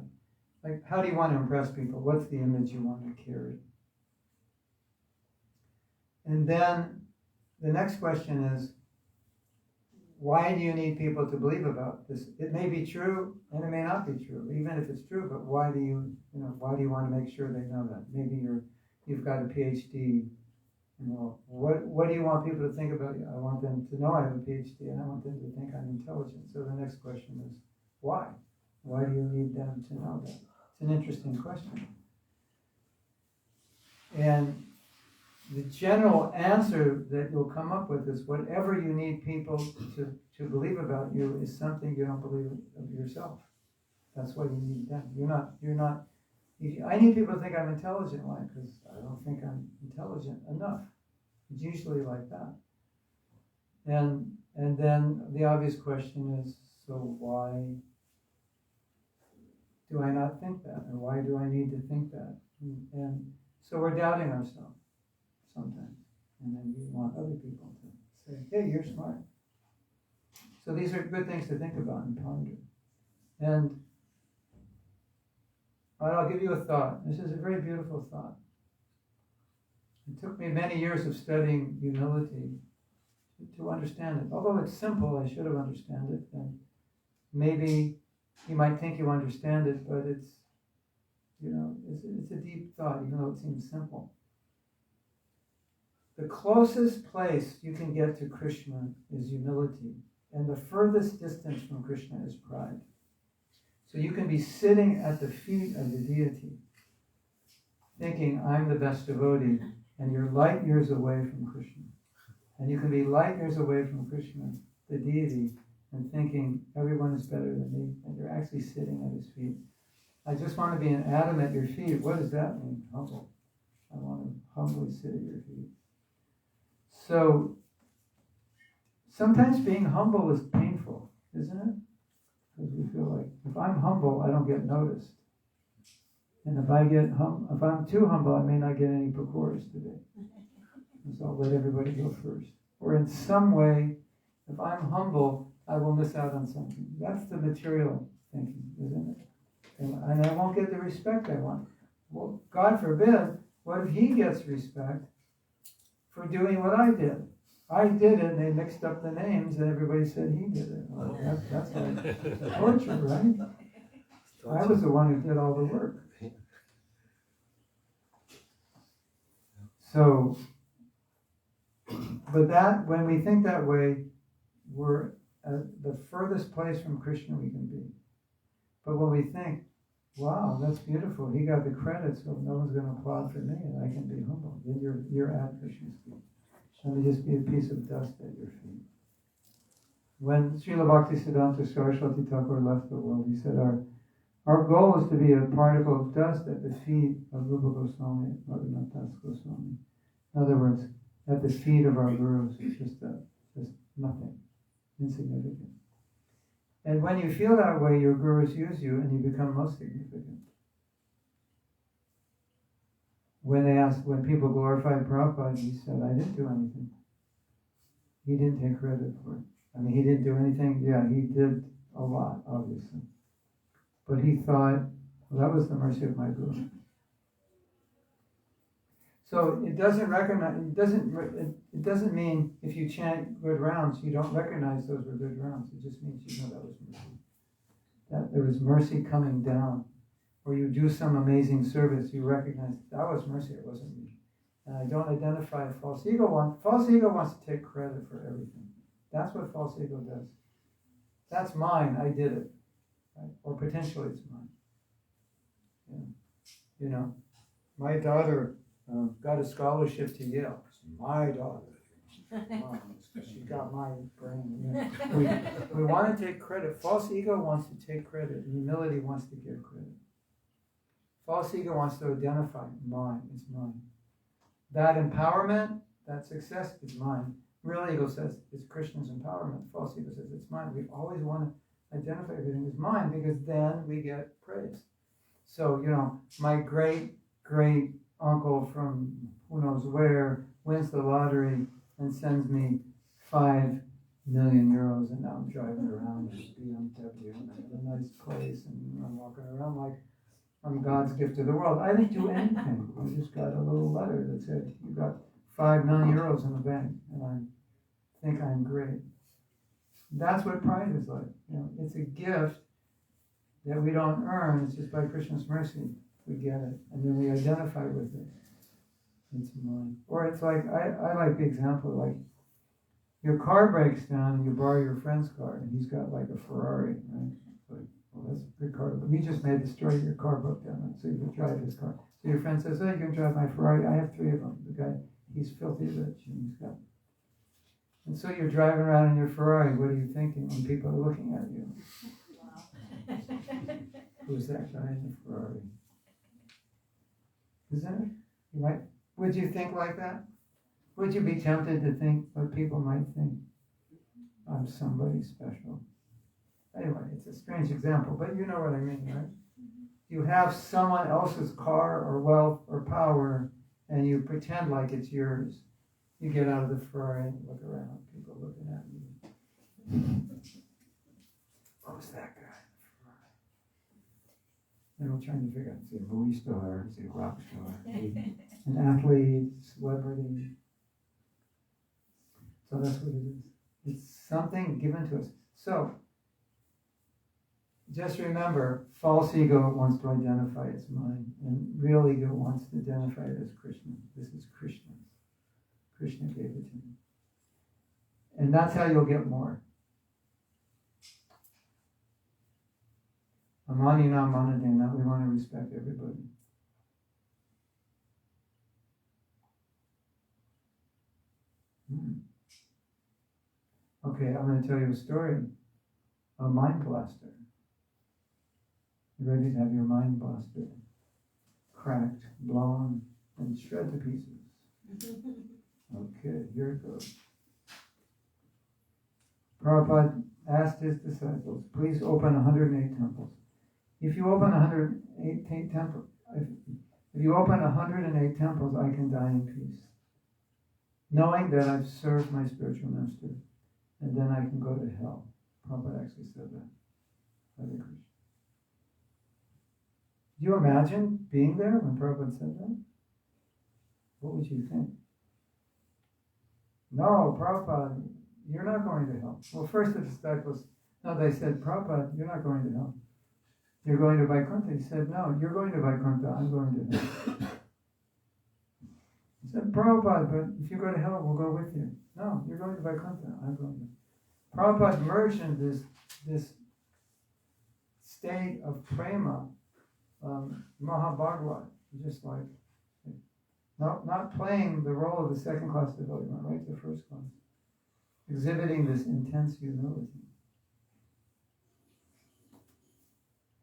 A: Like, how do you want to impress people? What's the image you want to carry? And then the next question is, why do you need people to believe about this? It may be true, and it may not be true, even if it's true, but why do you want to make sure they know that? Maybe you've got a PhD, what do you want people to think about you? I want them to know I have a PhD, and I want them to think I'm intelligent. So the next question is, why? Why do you need them to know that? It's an interesting question. And the general answer that you'll come up with is, whatever you need people to believe about you is something you don't believe of yourself. That's why you need them. You're not. I need people to think I'm intelligent. Why? Because I don't think I'm intelligent enough. It's usually like that. And then the obvious question is, so why do I not think that? And why do I need to think that? And so we're doubting ourselves sometimes. And then we want other people to say, hey, you're smart. So these are good things to think about and ponder. And I'll give you a thought. This is a very beautiful thought. It took me many years of studying humility to understand it. Although it's simple, I should have understood it. And maybe you might think you understand it, but it's a deep thought, even though it seems simple. The closest place you can get to Krishna is humility, and the furthest distance from Krishna is pride. So you can be sitting at the feet of the deity, thinking, I'm the best devotee, and you're light years away from Krishna. And you can be light years away from Krishna, the deity, and thinking, everyone is better than me, and you're actually sitting at his feet. I just want to be an atom at your feet. What does that mean? Humble. I want to humbly sit at your feet. So, sometimes being humble is painful, isn't it? Because we feel like, if I'm humble, I don't get noticed. And if I'm too humble, I may not get any pakors today. So I'll let everybody go first. Or in some way, if I'm humble, I will miss out on something. That's the material thinking, isn't it? And I won't get the respect I want. Well, God forbid, what if he gets respect for doing what I did? I did it, and they mixed up the names, and everybody said he did it. Oh, that's like torture, right? I was the one who did all the work. So, but that, when we think that way, we're at the furthest place from Krishna we can be. But when we think, wow, that's beautiful, he got the credit, so no one's going to applaud for me, and I can be humble, then you're at Krishna's feet. Let me just be a piece of dust at your feet. When Srila Bhaktisiddhanta Saraswati Thakur left the world, he said, our goal is to be a particle of dust at the feet of Rupa Goswami, Bhagavatas Das Goswami. In other words, at the feet of our gurus, it's just nothing, insignificant. And when you feel that way, your gurus use you and you become most significant. When people glorified Prabhupada, he said, I didn't do anything. He didn't take credit for it. I mean, he didn't do anything. Yeah, he did a lot, obviously. But he thought, well, that was the mercy of my guru. So it doesn't mean if you chant good rounds, you don't recognize those were good rounds. It just means you know that was mercy. That there was mercy coming down. Or you do some amazing service, you recognize that was mercy, it wasn't me. And I don't identify a false ego. False ego wants to take credit for everything. That's what false ego does. That's mine, I did it. Right? Or potentially it's mine. Yeah. You know, my daughter got a scholarship to Yale. It's my daughter. She got my brain. Yeah. We want to take credit. False ego wants to take credit. Humility wants to give credit. False ego wants to identify mine. It's mine. That empowerment, that success is mine. Real ego says it's Krishna's empowerment. False ego says it's mine. We always want to identify everything as mine because then we get praise. So, my great uncle from who knows where wins the lottery and sends me 5 million euros, and now I'm driving around with BMW and I have a nice place and I'm walking around like I'm God's gift to the world. I didn't do anything. I just got a little letter that said, you got 5 million euros in the bank, and I think I'm great. That's what pride is like. It's a gift that we don't earn. It's just by Krishna's mercy we get it, and then we identify with it. It's mine. Or it's like, I like the example, like your car breaks down and you borrow your friend's car, and he's got like a Ferrari, right? Like, well, that's a good car, but we just made the story, your car broke down, so you can drive his car. So your friend says, oh, you can drive my Ferrari. I have 3 of them. The guy, he's filthy rich, and he's got. And so you're driving around in your Ferrari. What are you thinking when people are looking at you? Wow. Who's that guy in the Ferrari? Isn't it? Would you think like that? Would you be tempted to think what people might think? I'm somebody special. Anyway, it's a strange example, but you know what I mean, right? You have someone else's car or wealth or power, and you pretend like it's yours. You get out of the Ferrari and look around, people looking at you. Who's that guy? They're all trying to figure out, is he a movie star, is he a rock star, an athlete, celebrity. So that's what it is. It's something given to us. So, just remember, false ego wants to identify its mind, and real ego wants to identify it as Krishna. This is Krishna's. Krishna gave it to me. And that's how you'll get more. Amanina manadena, we want to respect everybody. Okay, I'm going to tell you a story. A mind blaster. You ready to have your mind blasted? Cracked, blown, and shred to pieces. Okay, here it goes. Prabhupada asked his disciples, please open 108 temples. If you open 108 temples, if you open 108 temples, I can die in peace. Knowing that I've served my spiritual master, and then I can go to hell. Prabhupada actually said that. Hare Krishna. Do you imagine being there when Prabhupada said that? What would you think? No, Prabhupada, you're not going to hell. Well, first the disciples, no, they said, Prabhupada, you're not going to hell. You're going to Vaikuntha. He said, no, you're going to Vaikuntha, I'm going to hell. He said, Prabhupada, but if you go to hell, we'll go with you. No, you're going to Vaikuntha, I'm going to. Prabhupada merged in this state of prema, Mahabhagavad, just like, not playing the role of the second class devotee, right, the first class, exhibiting this intense humility.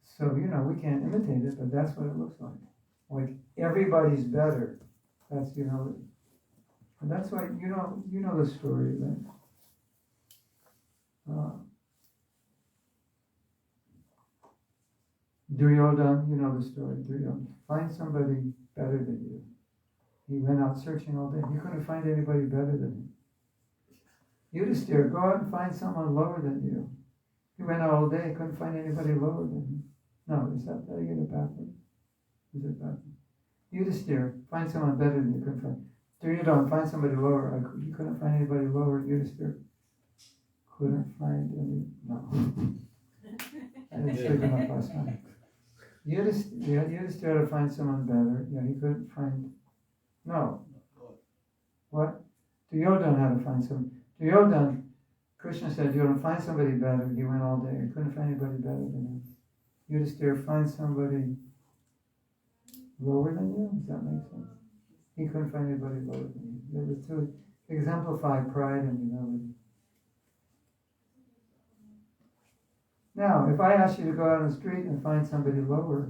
A: So, we can't imitate it, but that's what it looks like. Like, everybody's better. That's humility. And that's why, you know the story, right? Duryodhana, you know the story. Duryodhana, find somebody better than you. He went out searching all day. He couldn't find anybody better than him. Yudhisthira, go out and find someone lower than you. He went out all day, couldn't find anybody lower than him. No, is that, did I get it backwards? Is it backwards? Yudhisthira, find someone better than you, couldn't find. Duryodhana, find somebody lower. He couldn't find anybody lower. Yudhisthira couldn't find any, no. I didn't sleep enough last night. Yudhisthira had to find someone better. Yeah, he couldn't find, no. What? Duryodhana had to find someone. Duryodhana, Krishna said, you don't find somebody better. He went all day. He couldn't find anybody better than him. Yudhisthira, find somebody lower than you? Does that make sense? He couldn't find anybody lower than you. There was to exemplify pride and humility. Now, if I asked you to go out on the street and find somebody lower,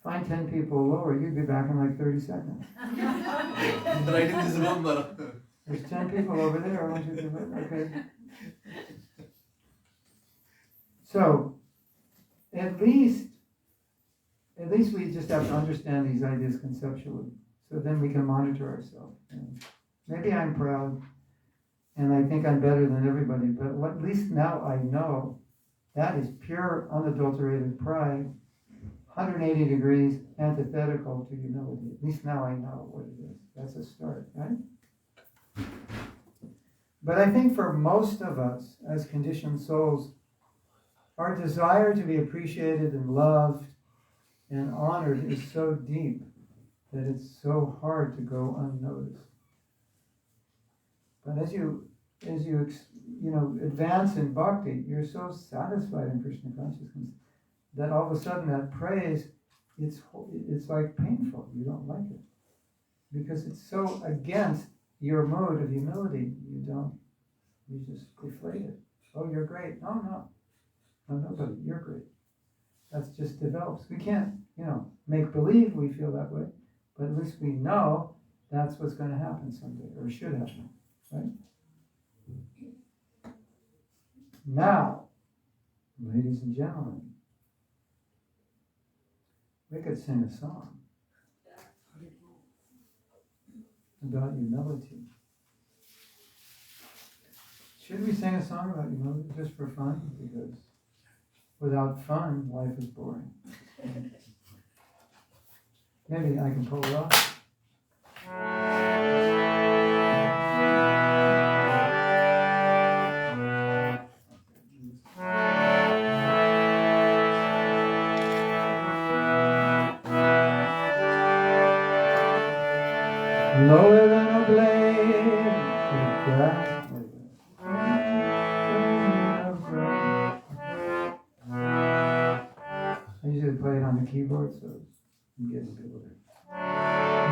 A: find 10 people lower, you'd be back in like 30 seconds.
C: But I didn't remember.
A: There's 10 people over there. I want you to do it. Okay. So, at least we just have to understand these ideas conceptually. So then we can monitor ourselves. And maybe I'm proud and I think I'm better than everybody, but at least now I know that is pure, unadulterated pride, 180 degrees antithetical to humility. At least now I know what it is. That's a start, right? But I think for most of us, as conditioned souls, our desire to be appreciated and loved and honored is so deep that it's so hard to go unnoticed. But as you advance in bhakti, you're so satisfied in Krishna consciousness that all of a sudden that praise, it's like painful. You don't like it because it's so against your mode of humility. You just deflate it. Oh, you're great. No, nobody. You're great. That's just develops. We can't, make believe we feel that way, but at least we know that's what's going to happen someday, or should happen, right? Now, ladies and gentlemen, we could sing a song about humility. Should we sing a song about humility just for fun? Because without fun, life is boring. Maybe I can pull it off. Lower than a blade of grass. I usually play it on the keyboard, so I'm getting good with it.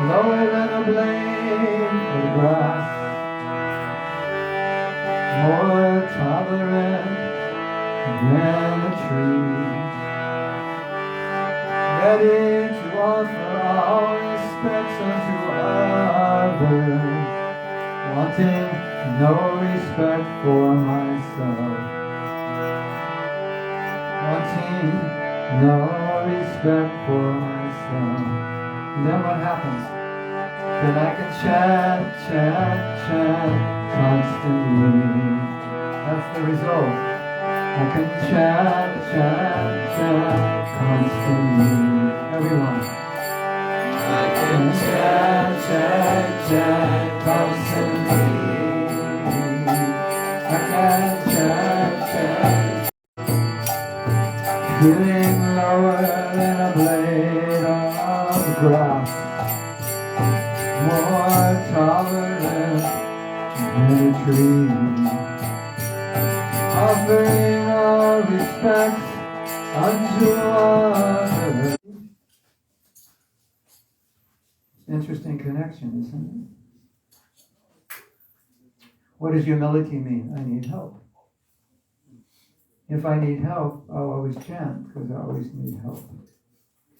A: Lower than a blade of grass, more tolerant than a tree, ready to offer all respects unto others, wanting no respect for myself, wanting no respect for myself. And then what happens? Then I can chant, chant, chant constantly. That's the result. I can chant, chant, chant constantly. Everyone. I can chant, chant, chant constantly. I can chant, chant. Feeling lower than a blade of grass, more tolerant than a tree, offering all respect unto others. Interesting connection, isn't it? What does humility mean? I need help. If I need help, I'll always chant, because I always need help.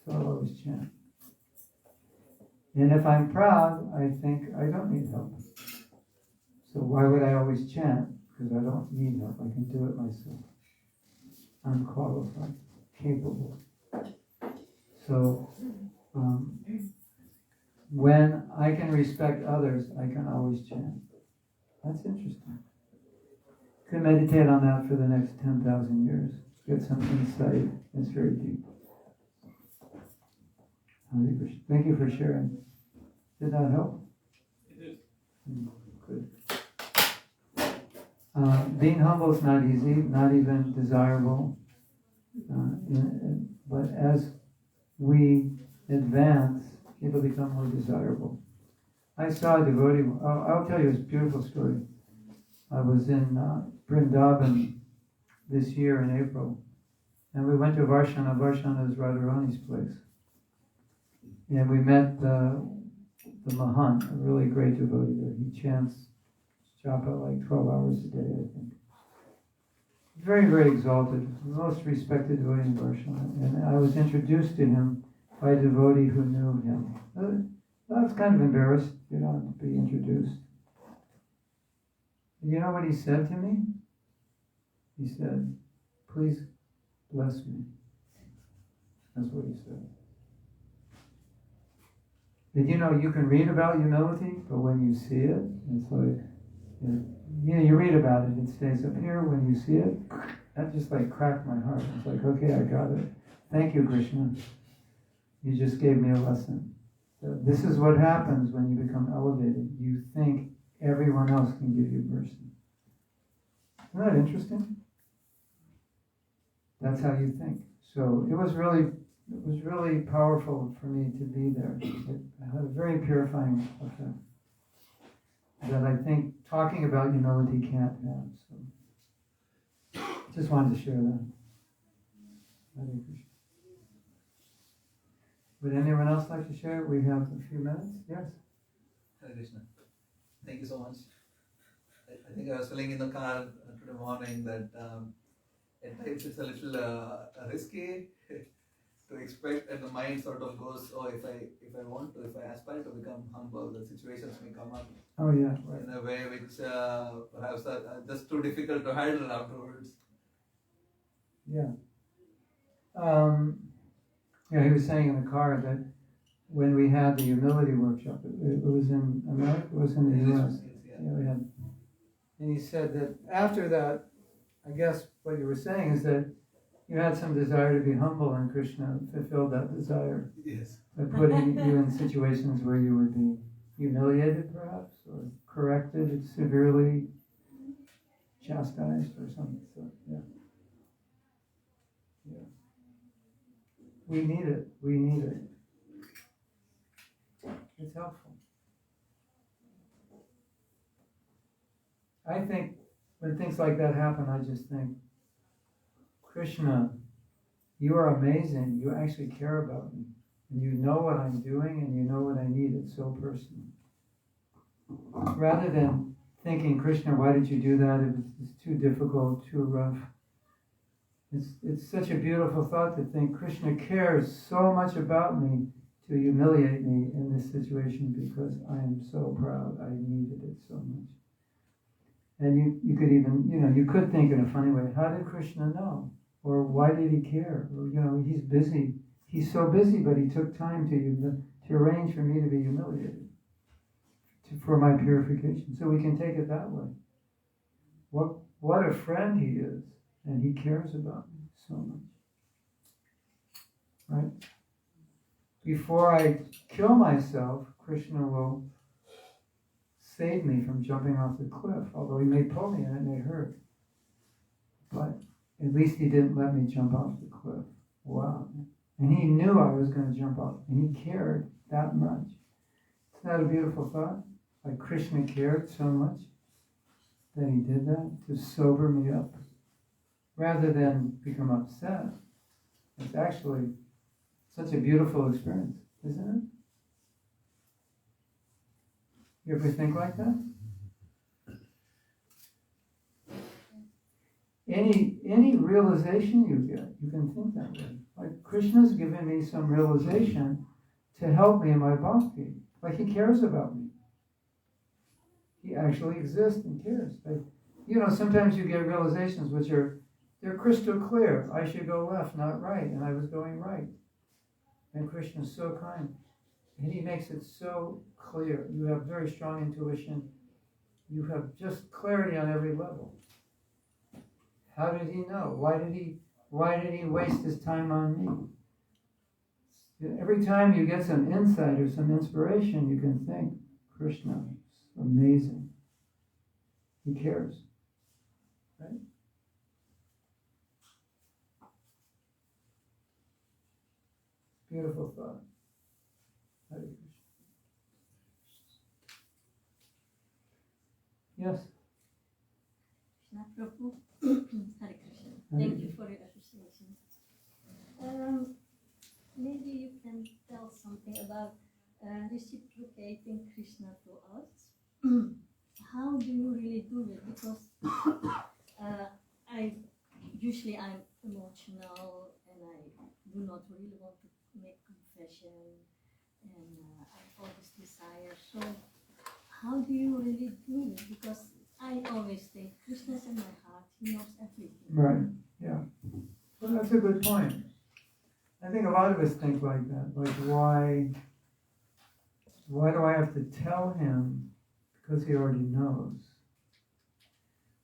A: So I'll always chant. And if I'm proud, I think I don't need help. So why would I always chant? Because I don't need help. I can do it myself. I'm qualified, capable. So when I can respect others, I can always chant. That's interesting. Could meditate on that for the next 10,000 years. Get some insight. It's very deep. Hare Krishna. Thank you for sharing. Did that help?
E: It did.
A: Good. Being humble is not easy, not even desirable. But as we advance, people become more desirable. I saw a devotee. I'll tell you this beautiful story. I was in Vrindavan this year in April, and we went to Varshana. Varshana is Radharani's place. And we met the Mahant, a really great devotee there. He chants japa like 12 hours a day, I think. Very, very exalted, most respected devotee in Varshana. And I was introduced to him by a devotee who knew him. I was kind of embarrassed, to be introduced. You know what he said to me? He said, "Please bless me." That's what he said. Did you know you can read about humility, but when you see it, it's like, you read about it, it stays up here. When you see it, that just like cracked my heart. It's like, okay, I got it. Thank you, Krishna. You just gave me a lesson. So this is what happens when you become elevated. You think everyone else can give you mercy. Isn't that interesting? That's how you think. So it was really powerful for me to be there. It had a very purifying effect that I think talking about humility can't have. So just wanted to share that. Hare Krishna. Would anyone else like to share? We have a few minutes. Yes.
F: Hare Krishna. Thank you so much. I think I was feeling in the car today morning that at times it's a little risky to expect, and the mind sort of goes, oh, if I aspire to become humble, the situations may come up in a way which perhaps are just too difficult to handle afterwards.
A: Yeah. He was saying in the car that when we had the humility workshop, it was in America, it was in the US. We had, and he said that after that, I guess what you were saying is that, you had some desire to be humble, and Krishna fulfilled that desire
F: Yes.
A: by putting you in situations where you would be humiliated, perhaps, or corrected, severely chastised, or something. So, yeah. We need it. We need it. It's helpful. I think when things like that happen, I just think, Krishna, you are amazing. You actually care about me. And you know what I'm doing, and you know what I need. It's so personal. Rather than thinking, Krishna, why did you do that? It's too difficult, too rough. It's such a beautiful thought to think Krishna cares so much about me to humiliate me in this situation because I am so proud. I needed it so much. And you could even, you could think in a funny way, how did Krishna know? Or why did he care? Or, he's busy. He's so busy, but he took time to arrange for me to be humiliated, for my purification. So we can take it that way. What a friend he is. And he cares about me so much. Right? Before I kill myself, Krishna will save me from jumping off the cliff. Although he may pull me and it may hurt. But at least he didn't let me jump off the cliff. Wow. And he knew I was going to jump off. And he cared that much. Isn't that a beautiful thought? Like Krishna cared so much that he did that to sober me up. Rather than become upset. It's actually such a beautiful experience, isn't it? You ever think like that? Any realization you get, you can think that way. Like Krishna's given me some realization to help me in my bhakti. Like he cares about me. He actually exists and cares. Like, sometimes you get realizations which they're crystal clear. I should go left, not right. And I was going right. And Krishna's so kind. And he makes it so clear. You have very strong intuition. You have just clarity on every level. How did he know? Why did he waste his time on me? Every time you get some insight or some inspiration, you can think, Krishna is amazing. He cares. Right? Beautiful thought. Hare Krishna. Yes?
B: Krishna Prabhu. Hare Krishna. Thank you for your appreciation. Maybe you can tell something about reciprocating Krishna to us. How do you really do it? Because I'm emotional and I do not really want to make confession, and I have all this desire. So how do you really do it? Because I always think Krishna's in my heart. He knows everything.
A: Right. Yeah. Well, that's a good point. I think a lot of us think like that. Like, why do I have to tell him? Because he already knows.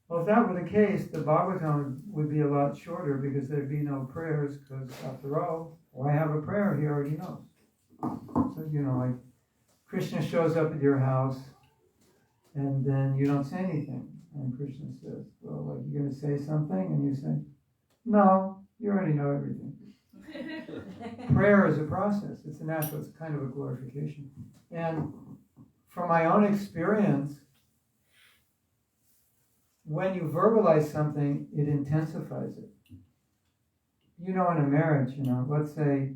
A: Well, if that were the case, the Bhagavatam would be a lot shorter because there'd be no prayers, because after all, why have a prayer? He already knows. So, like Krishna shows up at your house and then you don't say anything. And Krishna says, well, like, you're going to say something? And you say, no, you already know everything. Prayer is a process. It's a natural, it's kind of a glorification. And from my own experience, when you verbalize something, it intensifies it. In a marriage, let's say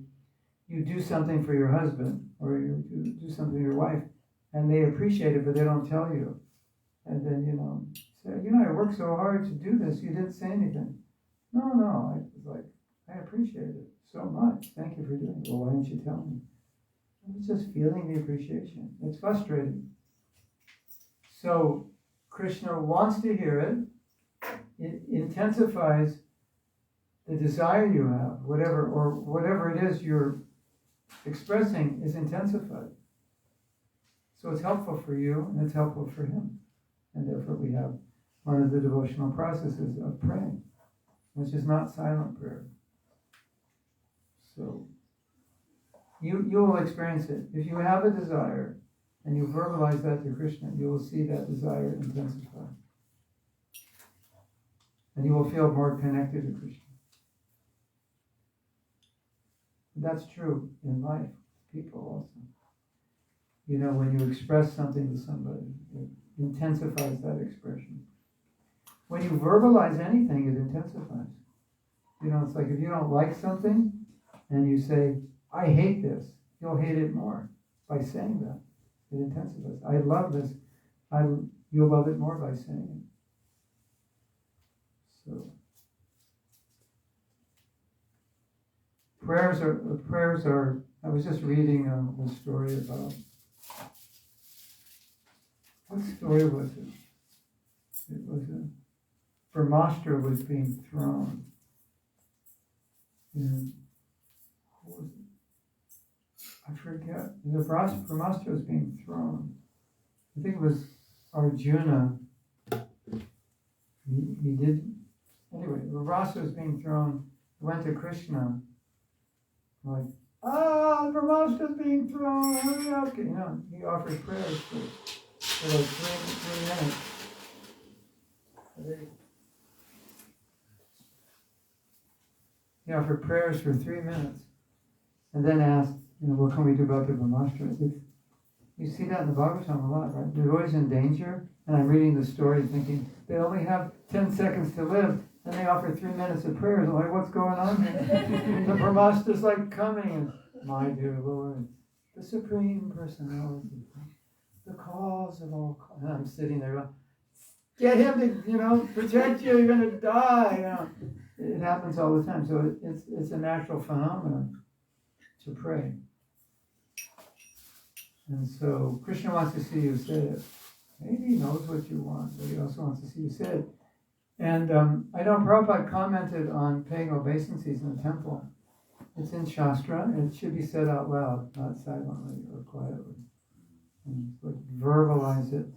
A: you do something for your husband or you do something for your wife and they appreciate it, but they don't tell you. And then, say, I worked so hard to do this, you didn't say anything. No, I was like, I appreciate it so much. Thank you for doing it. Well, why didn't you tell me? I was just feeling the appreciation. It's frustrating. So Krishna wants to hear it. It intensifies the desire you have, whatever it is you're expressing is intensified. So it's helpful for you and it's helpful for him. And therefore we have one of the devotional processes of praying, which is not silent prayer. So you will experience it. If you have a desire and you verbalize that to Krishna, you will see that desire intensify. And you will feel more connected to Krishna. That's true in life, people also. You know, when you express something to somebody, it intensifies that expression. When you verbalize anything, it intensifies. You know, it's like if you don't like something and you say, I hate this, you'll hate it more by saying that. It intensifies. I love this. You'll love it more by saying it. So prayers are. I was just reading a story about. What story was it? It was Brahmastra was being thrown. And who was it? I forget. Brahmastra was being thrown. I think it was Arjuna. He did. Anyway, Brahmastra was being thrown. He went to Krishna. Like, Brahmastra's being thrown. Hurry up! You know, he offered prayers for like 3 minutes. He offered prayers for 3 minutes, and then asked, what can we do about the Brahmastra? You see that in the Bhagavatam a lot, right? They're always in danger, and I'm reading the story thinking, they only have 10 seconds to live, and they offer 3 minutes of prayers. I'm like, what's going on here? The Brahmastra's like coming, and my dear Lord, the Supreme Personality, the cause of all cause. And I'm sitting there going, get him to, protect you, you're going to die. It happens all the time. So it's a natural phenomenon to pray. And so Krishna wants to see you say it. Maybe he knows what you want, but he also wants to see you say it. And I know Prabhupada commented on paying obeisances in the temple. It's in Shastra, and it should be said out loud, not silently or quietly. And like verbalize it.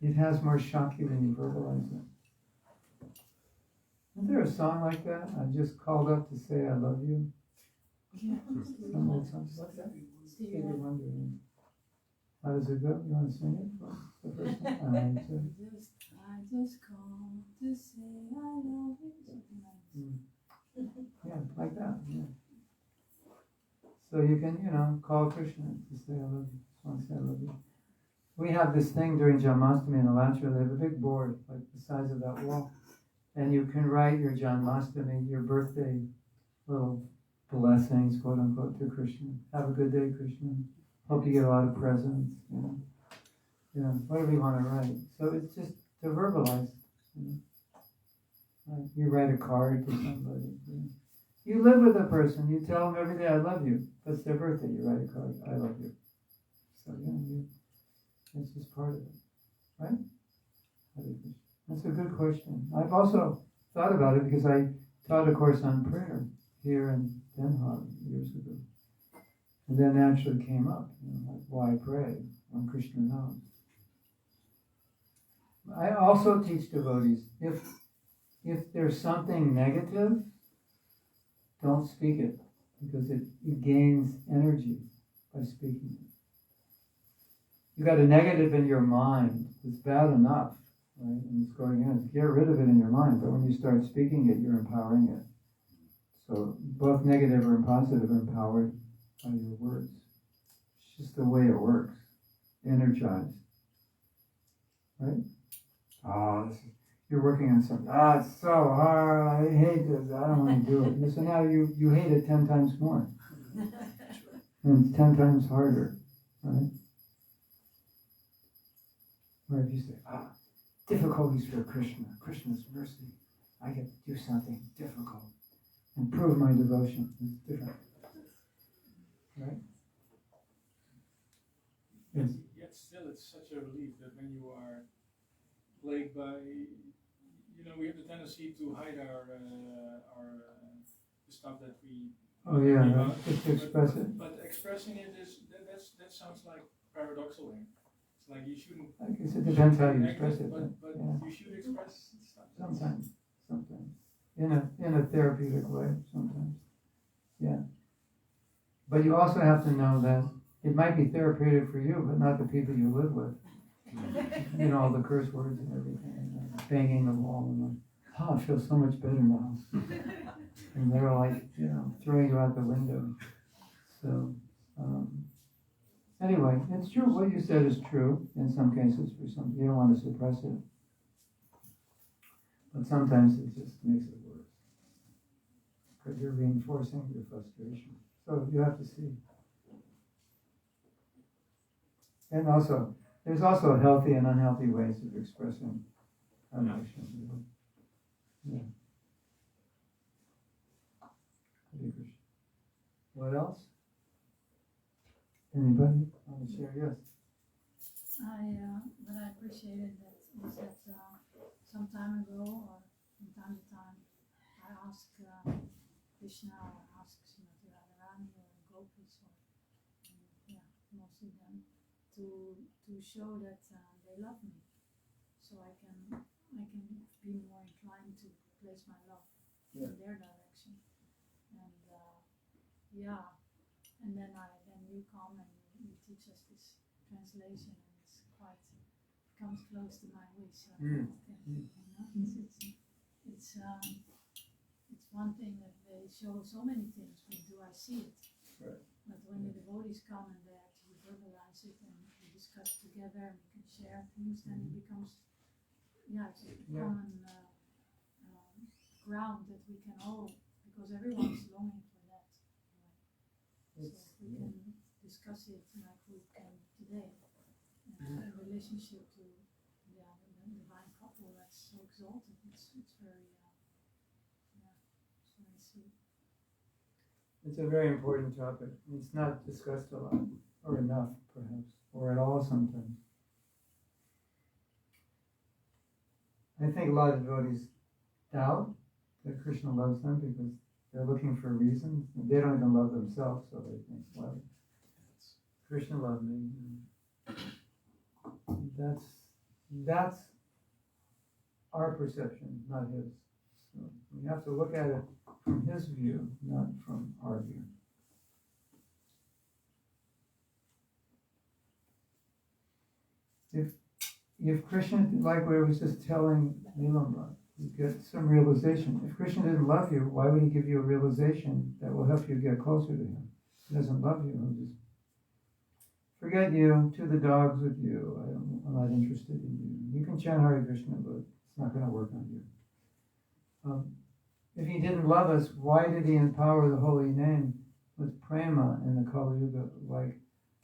A: It has more Shakti when you verbalize it. Isn't there a song like that? I just called up to say I love you.
B: Yeah.
A: Some old song. What's that? Stevie Wonder. How does it go? You want to sing it for the first time?
G: I just called to say I love you.
A: Yeah, like that. Yeah. So you can, call Krishna to say I love you. Just want to say I love you. We have this thing during Janmashtami in Alachua. They have a big board, like the size of that wall. And you can write your Janmashtami, your birthday, little blessings, quote unquote, to Krishna. Have a good day, Krishna. Hope you get a lot of presents. Whatever you want to write. So it's just to verbalize. Right? You write a card to somebody. You live with a person. You tell them every day, I love you. That's their birthday. You write a card, I love you. So it's just part of it. Right? That's a good question. I've also thought about it because I taught a course on prayer here in Den Haag years ago. And then naturally came up, like why pray when Krishna knows. I also teach devotees, if there's something negative, don't speak it, because it gains energy by speaking it. You got a negative in your mind, it's bad enough, right? And it's going in. Get rid of it in your mind, but when you start speaking it, you're empowering it. So both negative and positive are empowered by your words. It's just the way it works. Energized. Right? You're working on something. It's so hard. I hate this. I don't want to do it. So now you hate it 10 times more. And it's 10 times harder. Right? Or if you say, difficulties for Krishna. Krishna's mercy. I get to do something difficult. And prove my devotion. It's different. Right? Yes.
E: Yet still, it's such a relief that when you are plagued by, we have the tendency to hide our the stuff that we.
A: Oh yeah, right. Just to express it.
E: But expressing it that sounds like paradoxal. It's like you shouldn't.
A: I guess it depends how you express it.
E: But
A: yeah.
E: you should express stuff.
A: Sometimes. In a therapeutic way, sometimes. Yeah. But you also have to know that it might be therapeutic for you, but not the people you live with. You know, all the curse words and everything, banging the wall, and like, oh, I feel so much better now. And they're like, you know, throwing you out the window. So, anyway, it's true. What you said is true in some cases. For some, you don't want to suppress it, but sometimes it just makes it worse because you're reinforcing your frustration. So you have to see. And also, there's also healthy and unhealthy ways of expressing emotion. Yeah. Hare Krishna. What else? Anybody want to share? Yes.
G: What I appreciated that was that some time ago, or from time to time, I ask Krishna, or ask Srimati Radharani, or Gopis, or mostly them, to show that they love me, so I can be more inclined to place my love in their direction, and and then you come and you teach us this translation, and it's quite comes close to my wish. You know? It's one thing that they show so many things, but do I see it?
A: Right.
G: But when the devotees come and they actually verbalize it and we discuss together and we can share things, then it becomes it's a common ground that we can all, because everyone's longing for that. Right? So if we can discuss it like we can today, in relationship to the divine couple, that's so exalted. It's very it's very sweet.
A: It's a very important topic. It's not discussed a lot, or enough, perhaps, or at all sometimes. I think a lot of devotees doubt that Krishna loves them because they're looking for reasons. They don't even love themselves, so they think, well, Krishna loved me. That's our perception, not his. So we have to look at it from his view, not from our view. If Krishna, like we was just telling Nilamra, you get some realization. If Krishna didn't love you, why would he give you a realization that will help you get closer to him? He doesn't love you. He'll just forget you, to the dogs with you. I'm not interested in you. You can chant Hare Krishna, but it's not going to work on you. If he didn't love us, why did he empower the holy name with prema in the Kali Yuga, like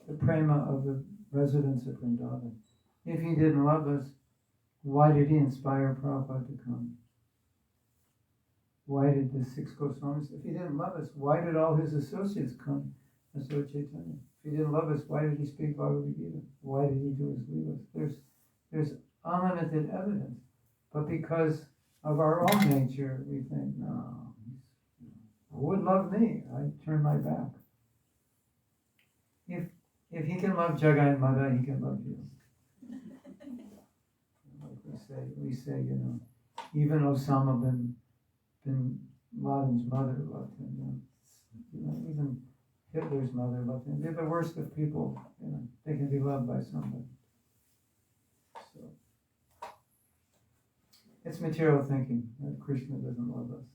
A: the prema of the residents of Vrindavan? If he didn't love us, why did he inspire Prabhupada to come? Why did the 6 Goswamis? If he didn't love us, why did all his associates come? And so Chaitanya. If he didn't love us, why did he speak Bhagavad Gita? Why did he do his leelas? There's unlimited evidence. But because of our own nature, we think, no, who would love me? I turn my back. If he can love Jagai Mada, he can love you. Like we say, even Osama bin Laden's mother loved him. Even Hitler's mother loved him. They're the worst of people. They can be loved by somebody. So it's material thinking that Krishna doesn't love us.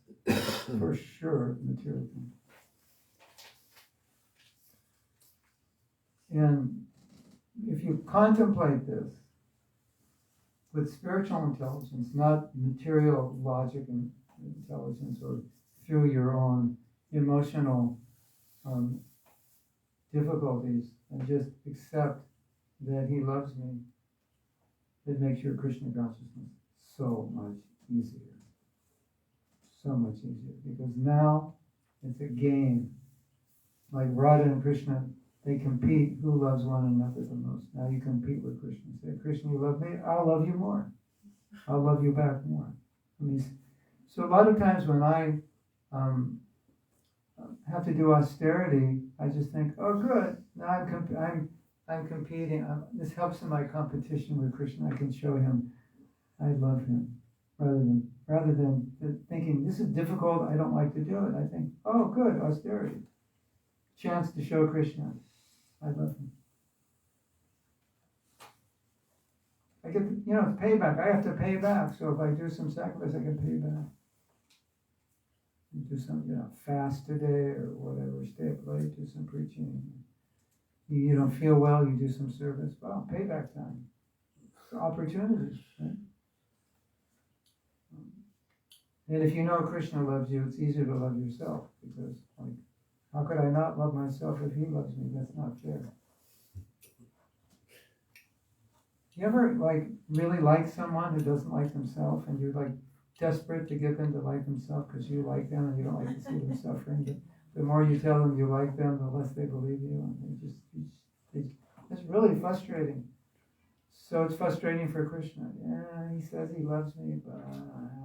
A: For sure, material thinking. And if you contemplate this with spiritual intelligence, not material logic and intelligence, or through your own emotional difficulties, and just accept that he loves me, it makes your Krishna consciousness so much easier. So much easier. Because now it's a game. Like Radha and Krishna, they compete who loves one another the most. Now you compete with Krishna. Say, Krishna, you love me? I'll love you more. I'll love you back more. So a lot of times when I have to do austerity, I just think, oh, good. Now I'm competing. This helps in my competition with Krishna. I can show him I love him, rather than thinking this is difficult. I don't like to do it. I think, oh, good, austerity. chance to show Krishna, I love him. I get, payback. I have to pay back. So if I do some sacrifice, I can pay back. Do some, fast today or whatever, stay up late, do some preaching. You don't feel well, you do some service. Well, payback time. So opportunities, right? And if you know Krishna loves you, it's easier to love yourself because, how could I not love myself if he loves me? That's not fair. You ever really like someone who doesn't like themselves, and you're desperate to get them to like themselves because you like them and you don't like to see them suffering? But the more you tell them you like them, the less they believe you, and it's really frustrating. So it's frustrating for Krishna. Yeah, he says he loves me, but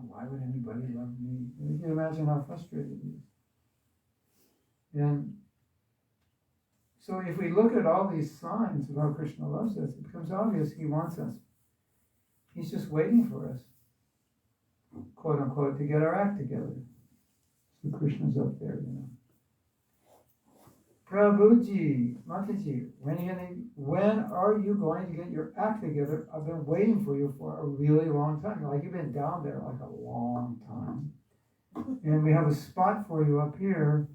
A: why would anybody love me? You can imagine how frustrated he is. And so if we look at all these signs of how Krishna loves us, it becomes obvious he wants us. He's just waiting for us, quote unquote, to get our act together. So Krishna's up there, Prabhuji, Mataji, when are you going to get your act together? I've been waiting for you for a really long time. You've been down there a long time. And we have a spot for you up here.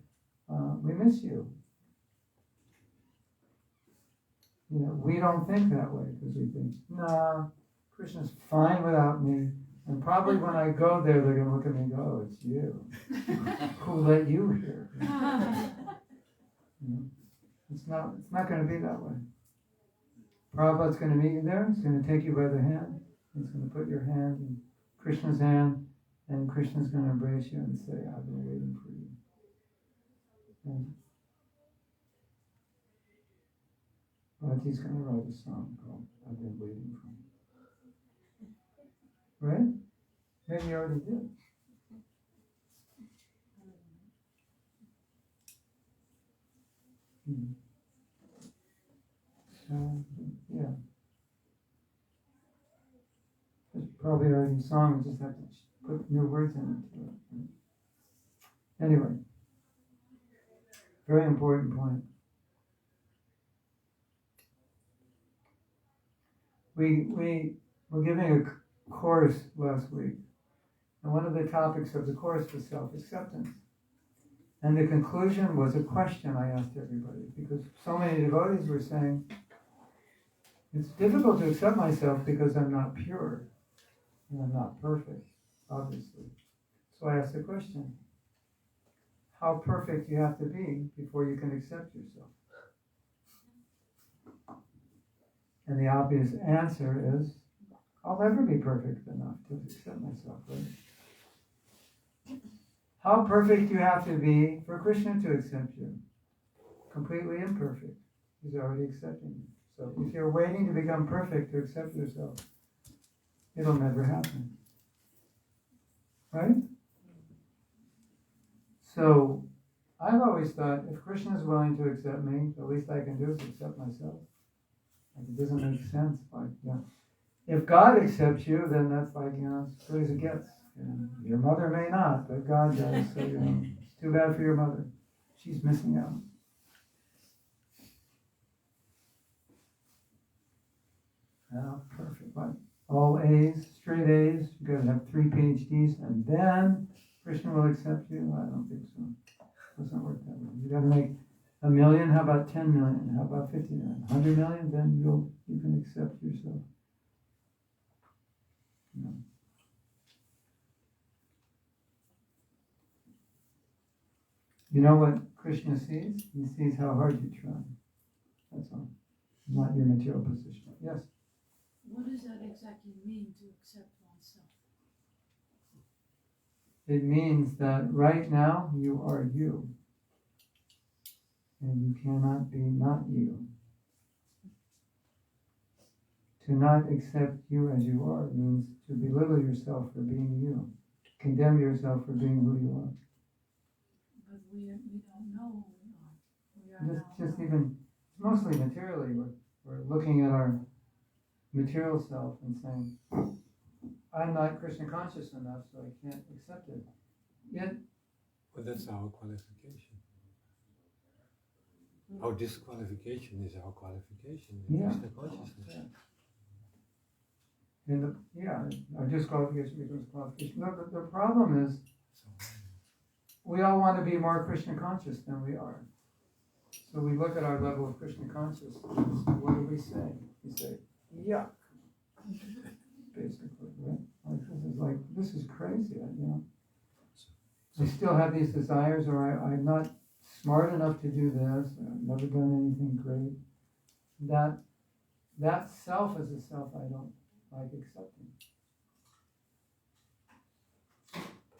A: We miss you. We don't think that way because we think, nah, Krishna's fine without me. And probably when I go there, they're going to look at me and go, oh, it's you. Who let you here? It's not going to be that way. Prabhupada's going to meet you there. He's going to take you by the hand. He's going to put your hand in Krishna's hand, and Krishna's going to embrace you and say, I've been waiting for you. And Bhakti's going to write a song called I've Been Waiting for You. Right? Maybe you already did. Yeah. It's probably already a song, we just have to put new words in it. Anyway, very important point. We were giving a course last week, and one of the topics of the course was self-acceptance. And the conclusion was a question I asked everybody, because so many devotees were saying, it's difficult to accept myself because I'm not pure, and I'm not perfect, obviously. So I asked the question, how perfect do you have to be before you can accept yourself? And the obvious answer is, I'll never be perfect enough to accept myself, right? How perfect you have to be for Krishna to accept you? Completely imperfect. He's already accepting you. So if you're waiting to become perfect to accept yourself, it'll never happen. Right? So I've always thought, if Krishna is willing to accept me, the least I can do is accept myself. It doesn't make sense. If God accepts you, then that's as good as it gets. Your mother may not, but God does. So it's too bad for your mother. She's missing out. Perfect. What? All A's, straight A's. You got to have 3 PhDs, and then Krishna will accept you. I don't think so. It doesn't work that way. You got to make 1 million. How about 10 million? How about 50 million? 100 million? Then you can accept yourself. No. You know what Krishna sees? He sees how hard you try. That's all. Not your material position. Yes?
G: What does that exactly mean, to accept oneself?
A: It means that right now you are you. And you cannot be not you. To not accept you as you are means to belittle yourself for being you. Condemn yourself for being who you are.
G: But we don't know who we are.
A: Just even, mostly materially, we're looking at our material self and saying, I'm not Krishna conscious enough, so I can't accept it. Yet,
D: But that's our qualification. Our disqualification is our qualification in
A: Yeah.
D: Krishna consciousness.
A: Our disqualification becomes qualification. No, but the problem is, we all want to be more Krishna conscious than we are. So we look at our level of Krishna consciousness. What do we say? We say, yuck. Basically, right? This is crazy, you know. I still have these desires, or I'm not smart enough to do this, I've never done anything great. That self is a self I don't like accepting.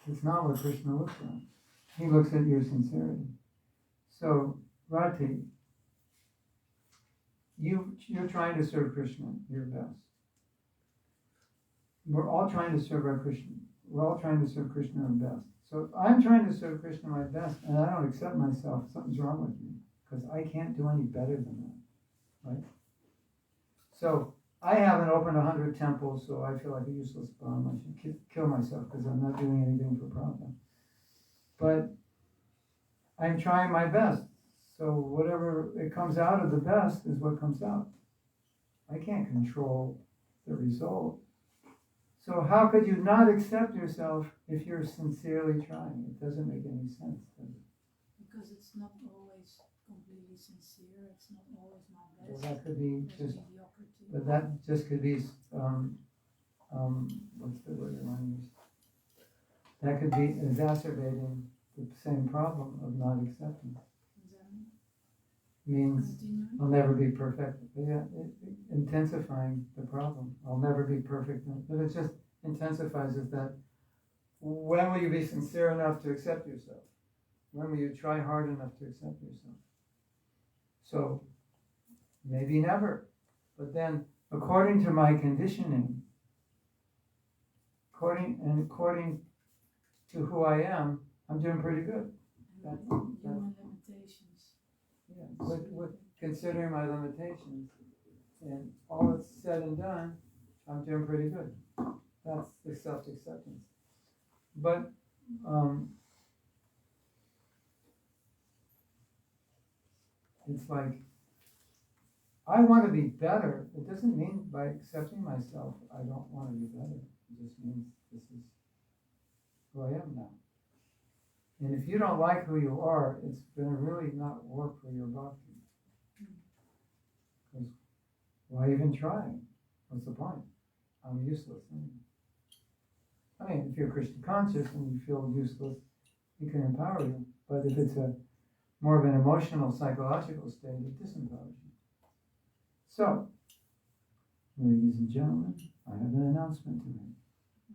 A: It's not what Krishna looks at. He looks at your sincerity. So, Rati, you're trying to serve Krishna your best. We're all trying to serve our Krishna. We're all trying to serve Krishna our best. So if I'm trying to serve Krishna my best and I don't accept myself, something's wrong with me. Because I can't do any better than that. Right? So I haven't opened 100 temples, so I feel like a useless bum. I should kill myself because I'm not doing anything for Prabhupada. But I'm trying my best. So whatever it comes out of the best is what comes out. I can't control the result. So how could you not accept yourself if you're sincerely trying? It doesn't make any sense, does it?
G: Because it's not always completely sincere, it's not always my
A: Well,
G: best.
A: that could be
G: There's
A: just,
G: mediocrity.
A: but that just could be, what's the word I want to use? That could be exacerbating the same problem of not accepting.
G: Then
A: Means
G: continuing.
A: I'll never be perfect. Yeah, intensifying the problem. I'll never be perfect. But it just intensifies it that when will you be sincere enough to accept yourself? When will you try hard enough to accept yourself? So, maybe never. But then, according to my conditioning, according to who I am, I'm doing pretty good.
G: Human limitations.
A: Yeah, with considering my limitations and all that's said and done, I'm doing pretty good. That's the self-acceptance. But it's like, I want to be better. It doesn't mean by accepting myself, I don't want to be better. It just means this is who I am now. And if you don't like who you are, it's going to really not work for your bhakti. Because why even try? What's the point? I'm useless. I mean, if you're Krishna conscious and you feel useless, he can empower you. But if it's a more of an emotional, psychological state, it disempowers you. So, ladies and gentlemen, I have an announcement to make.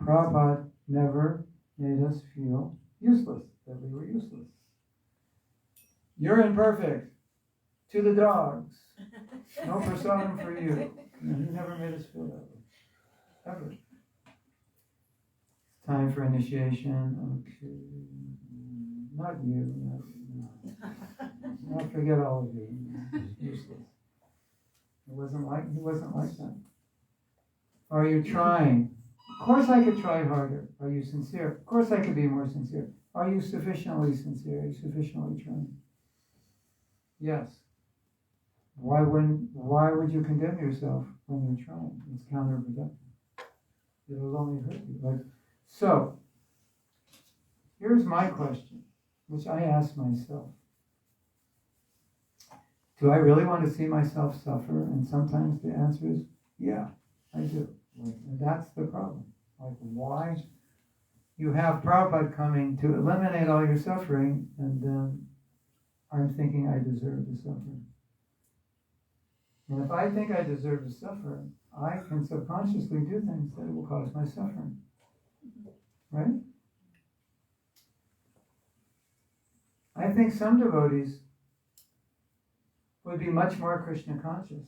A: Prabhupada never made us feel useless, that we were useless. You're imperfect. To the dogs. No prasadam for you. No, he never made us feel that way. Ever. It's time for initiation. Okay. Not you. No, forget all of you. Useless. He wasn't like that. Are you trying? Of course I could try harder. Are you sincere? Of course I could be more sincere. Are you sufficiently sincere? Are you sufficiently trying? Yes. Why would you condemn yourself when you're trying? It's counterproductive. It'll only hurt you. So, here's my question, which I ask myself. Do I really want to see myself suffer? And sometimes the answer is, yeah, I do. And that's the problem. Why? You have Prabhupada coming to eliminate all your suffering, and then I'm thinking I deserve to suffer. And if I think I deserve to suffer, I can subconsciously do things that will cause my suffering. Right? I think some devotees would be much more Krishna conscious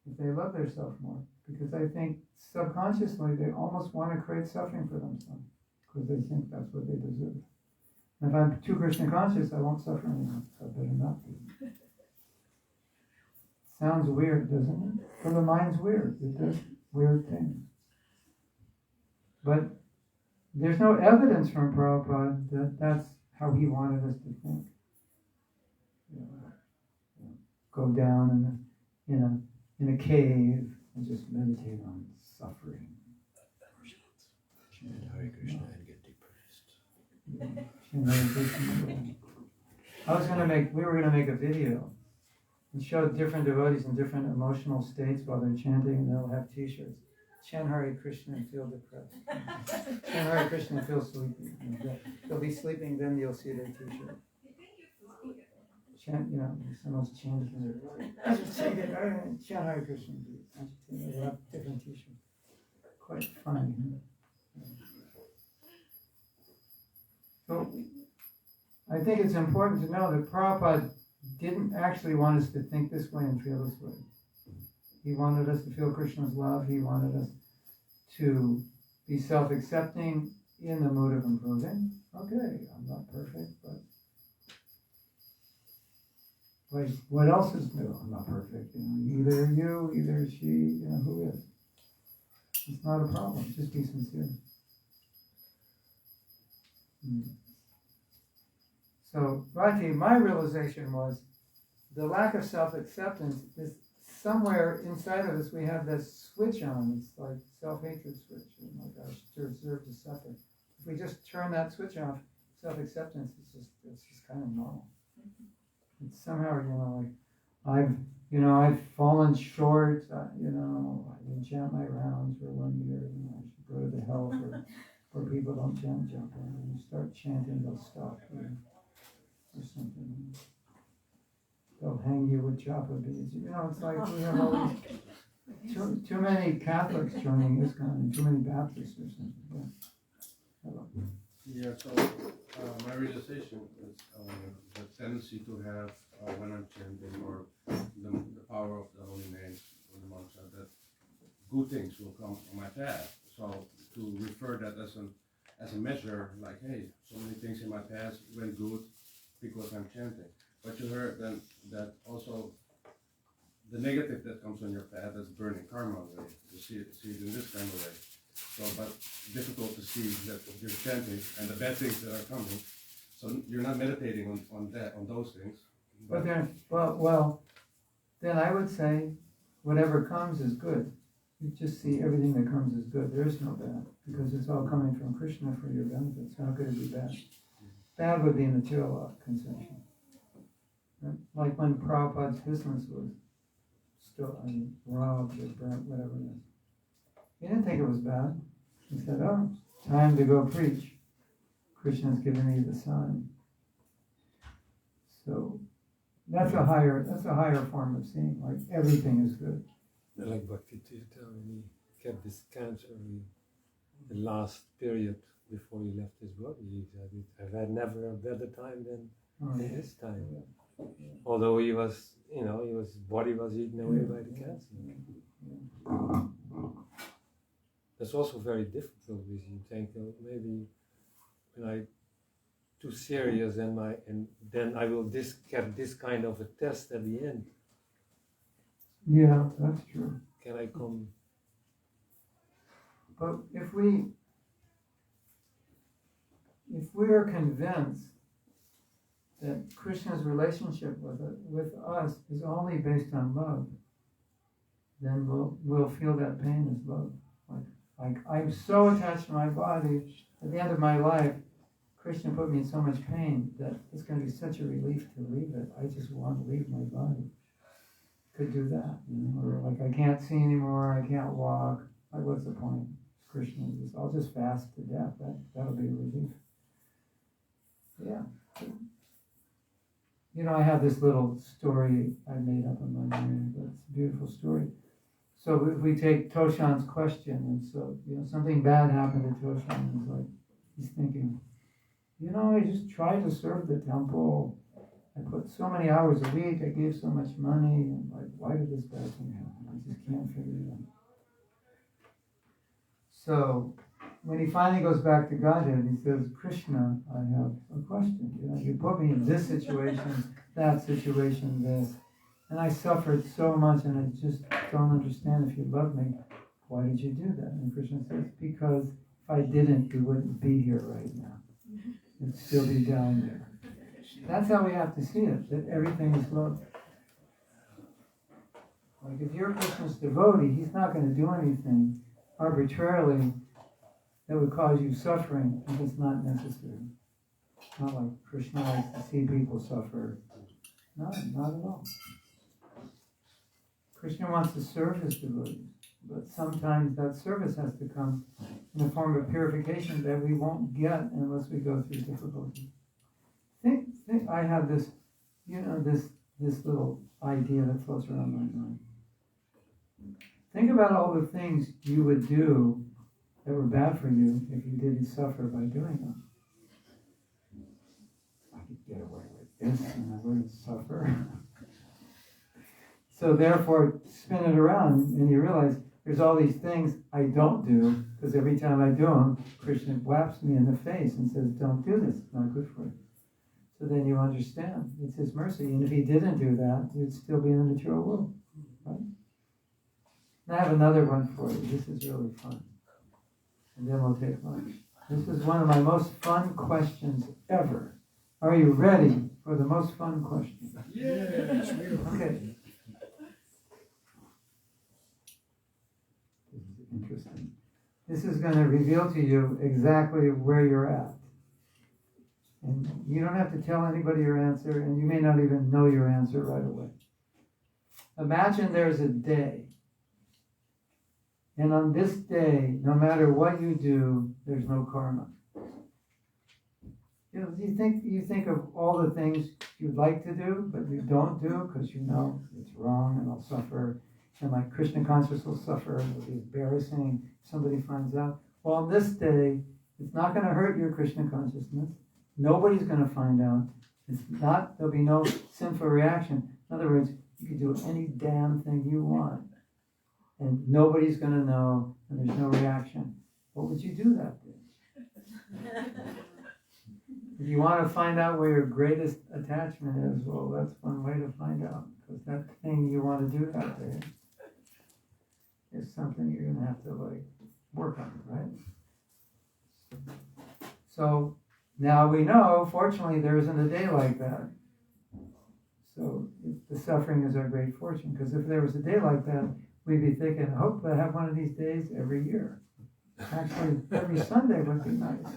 A: if they love themselves more. Because I think subconsciously they almost want to create suffering for themselves. Because they think that's what they deserve. And if I'm too Krishna conscious, I won't suffer anymore. So I better not be. Sounds weird, doesn't it? For the mind's weird. It does weird things. But there's no evidence from Prabhupada that that's how he wanted us to think. go down in a cave and just meditate on suffering.
D: Chant Hare Krishna and get depressed.
A: We were gonna make a video and show different devotees in different emotional states while they're chanting, and they'll have t-shirts. Chant Hare Krishna and feel depressed. Chant Hare Krishna and feel sleepy. And they'll be sleeping, then you'll see their t-shirt. Chant, someone's chanting and they're really agitated. Chant Hare Krishna and be agitated. They have different t-shirts. Quite funny. So I think it's important to know that Prabhupada didn't actually want us to think this way and feel this way. He wanted us to feel Krishna's love. He wanted us to be self-accepting in the mood of improving. Okay, I'm not perfect, but like, what else is new? I'm not perfect. Either you, either she, who is? It's not a problem. Just be sincere. So, Bhakti, my realization was the lack of self-acceptance is somewhere inside of us. We have this switch on. It's like self-hatred switch. Like I deserve to suffer. If we just turn that switch off, self-acceptance it's just kind of normal. It's somehow, I've fallen short. I didn't chant my rounds for 1 year. I should go to the hell where people don't chant japa. When you start chanting, they'll stop you or something. They'll hang you with japa beads. It's like we have all these too many Catholics joining ISKCON and too many Baptists or something. Yeah. Hello.
H: Yeah, so my realization is the tendency to have, when I'm chanting, or the power of the holy names or the mantra, that good things will come on my path. So to refer that as a measure, like, hey, so many things in my past went good because I'm chanting. But you heard then that also the negative that comes on your path is burning karma way. You see it in this kind of way. So, but difficult to see that you're chanting and the bad things that are coming. So you're not meditating on those things.
A: But then, then I would say, whatever comes is good. You just see everything that comes as good. There is no bad, because it's all coming from Krishna for your benefit. So how could it be bad? Bad would be material consumption. Right? Like when Prabhupada's business was still robbed or burnt, whatever it is. He didn't think it was bad. He said, oh, time to go preach. Krishna's given me the sign. So that's a higher form of seeing, like everything is good.
D: Like Bhakti when he kept this cancer, the last period before he left his body, he said, I've had never a better time than this time. Yeah. Although he was, his body was eaten away by the cancer. That's also very difficult with you think maybe when I too serious and then I will get this kind of a test at the end.
A: Yeah, that's true.
D: Can I come?
A: But if we are convinced that Krishna's relationship with us is only based on love, then we'll feel that pain as love. Like I'm so attached to my body. At the end of my life, Krishna put me in so much pain that it's going to be such a relief to leave it. I just want to leave my body. Could do that, or like I can't see anymore, I can't walk. Like, what's the point? Krishna, I'll just fast to death. That'll be a relief. Yeah. I have this little story I made up in my mind, but it's a beautiful story. So if we take Toshan's question, and so something bad happened to Toshan, and he's thinking, I just tried to serve the temple. I put so many hours a week, I gave so much money, and why did this bad thing happen? I just can't figure it out. So when he finally goes back to Godhead, he says, Krishna, I have a question. You put me in this situation, that situation, this, and I suffered so much, and I just don't understand. If you love me, why did you do that? And Krishna says, because if I didn't, you wouldn't be here right now. You'd still be down there. That's how we have to see it, that everything is love. Like if you're Krishna's devotee, he's not going to do anything arbitrarily that would cause you suffering if it's not necessary. Not like Krishna likes to see people suffer. No, not at all. Krishna wants to serve his devotees, but sometimes that service has to come in a form of purification that we won't get unless we go through difficulty. Think I have this, this little idea that floats around my mind. Think about all the things you would do that were bad for you if you didn't suffer by doing them. I could get away with this and I wouldn't suffer. So therefore, spin it around and you realize there's all these things I don't do, because every time I do them, Krishna whaps me in the face and says, don't do this, it's not good for you. So then you understand, it's his mercy. And if he didn't do that, you'd still be in the material world. Right? And I have another one for you. This is really fun. And then we'll take lunch. This is one of my most fun questions ever. Are you ready for the most fun question?
H: Yes.
A: Okay. This is interesting. This is going to reveal to you exactly where you're at. And you don't have to tell anybody your answer, and you may not even know your answer right away. Imagine there's a day. And on this day, no matter what you do, there's no karma. You think of all the things you'd like to do, but you don't do because you know it's wrong and I'll suffer. And my Krishna consciousness will suffer. It'll be embarrassing if somebody finds out. Well, on this day, it's not going to hurt your Krishna consciousness. Nobody's going to find out. There'll be no sinful reaction. In other words, you can do any damn thing you want. And nobody's going to know, and there's no reaction. What would you do that day? If you want to find out where your greatest attachment is, well, that's one way to find out. Because that thing you want to do that day is something you're going to have to work on, right? So now we know, fortunately, there isn't a day like that. So the suffering is our great fortune. Because if there was a day like that, we'd be thinking, I hope I have one of these days every year. Actually, every Sunday would be nice.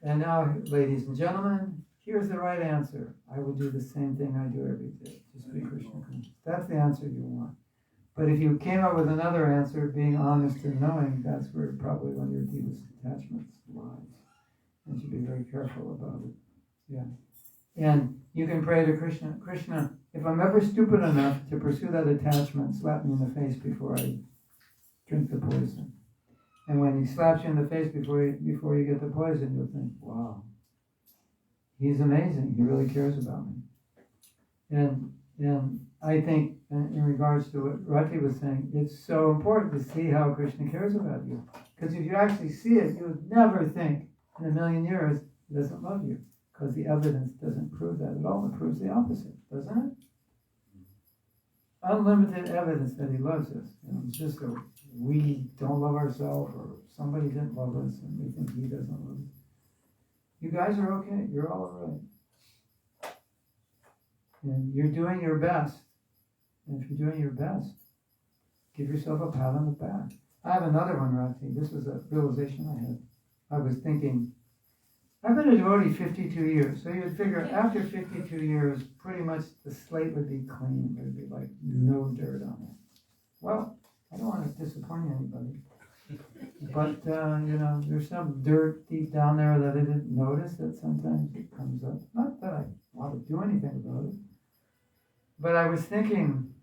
A: And now, ladies and gentlemen, here's the right answer. I will do the same thing I do every day. Just be Krishna conscious. That's the answer you want. But if you came up with another answer, being honest and knowing, that's where probably one of your deepest attachments lies. And you should be very careful about it. Yeah. And you can pray to Krishna, Krishna, if I'm ever stupid enough to pursue that attachment, slap me in the face before I drink the poison. And when he slaps you in the face before you get the poison, you'll think, wow, he's amazing. He really cares about me. And I think in regards to what Rati was saying, it's so important to see how Krishna cares about you. Because if you actually see it, you would never think in a million years he doesn't love you. Because the evidence doesn't prove that at all. It proves the opposite, doesn't it? Unlimited evidence that he loves us. It's just that we don't love ourselves, or somebody didn't love us and we think he doesn't love us. You guys are okay. You're all right. And you're doing your best. And if you're doing your best, give yourself a pat on the back. I have another one, Rati. This was a realization I had. I was thinking, I've been a devotee 52 years, so you'd figure after 52 years, pretty much the slate would be clean. There'd be like no dirt on it. Well, I don't want to disappoint anybody. But, there's some dirt deep down there that I didn't notice that sometimes it comes up. Not that I want to do anything about it. But I was thinking,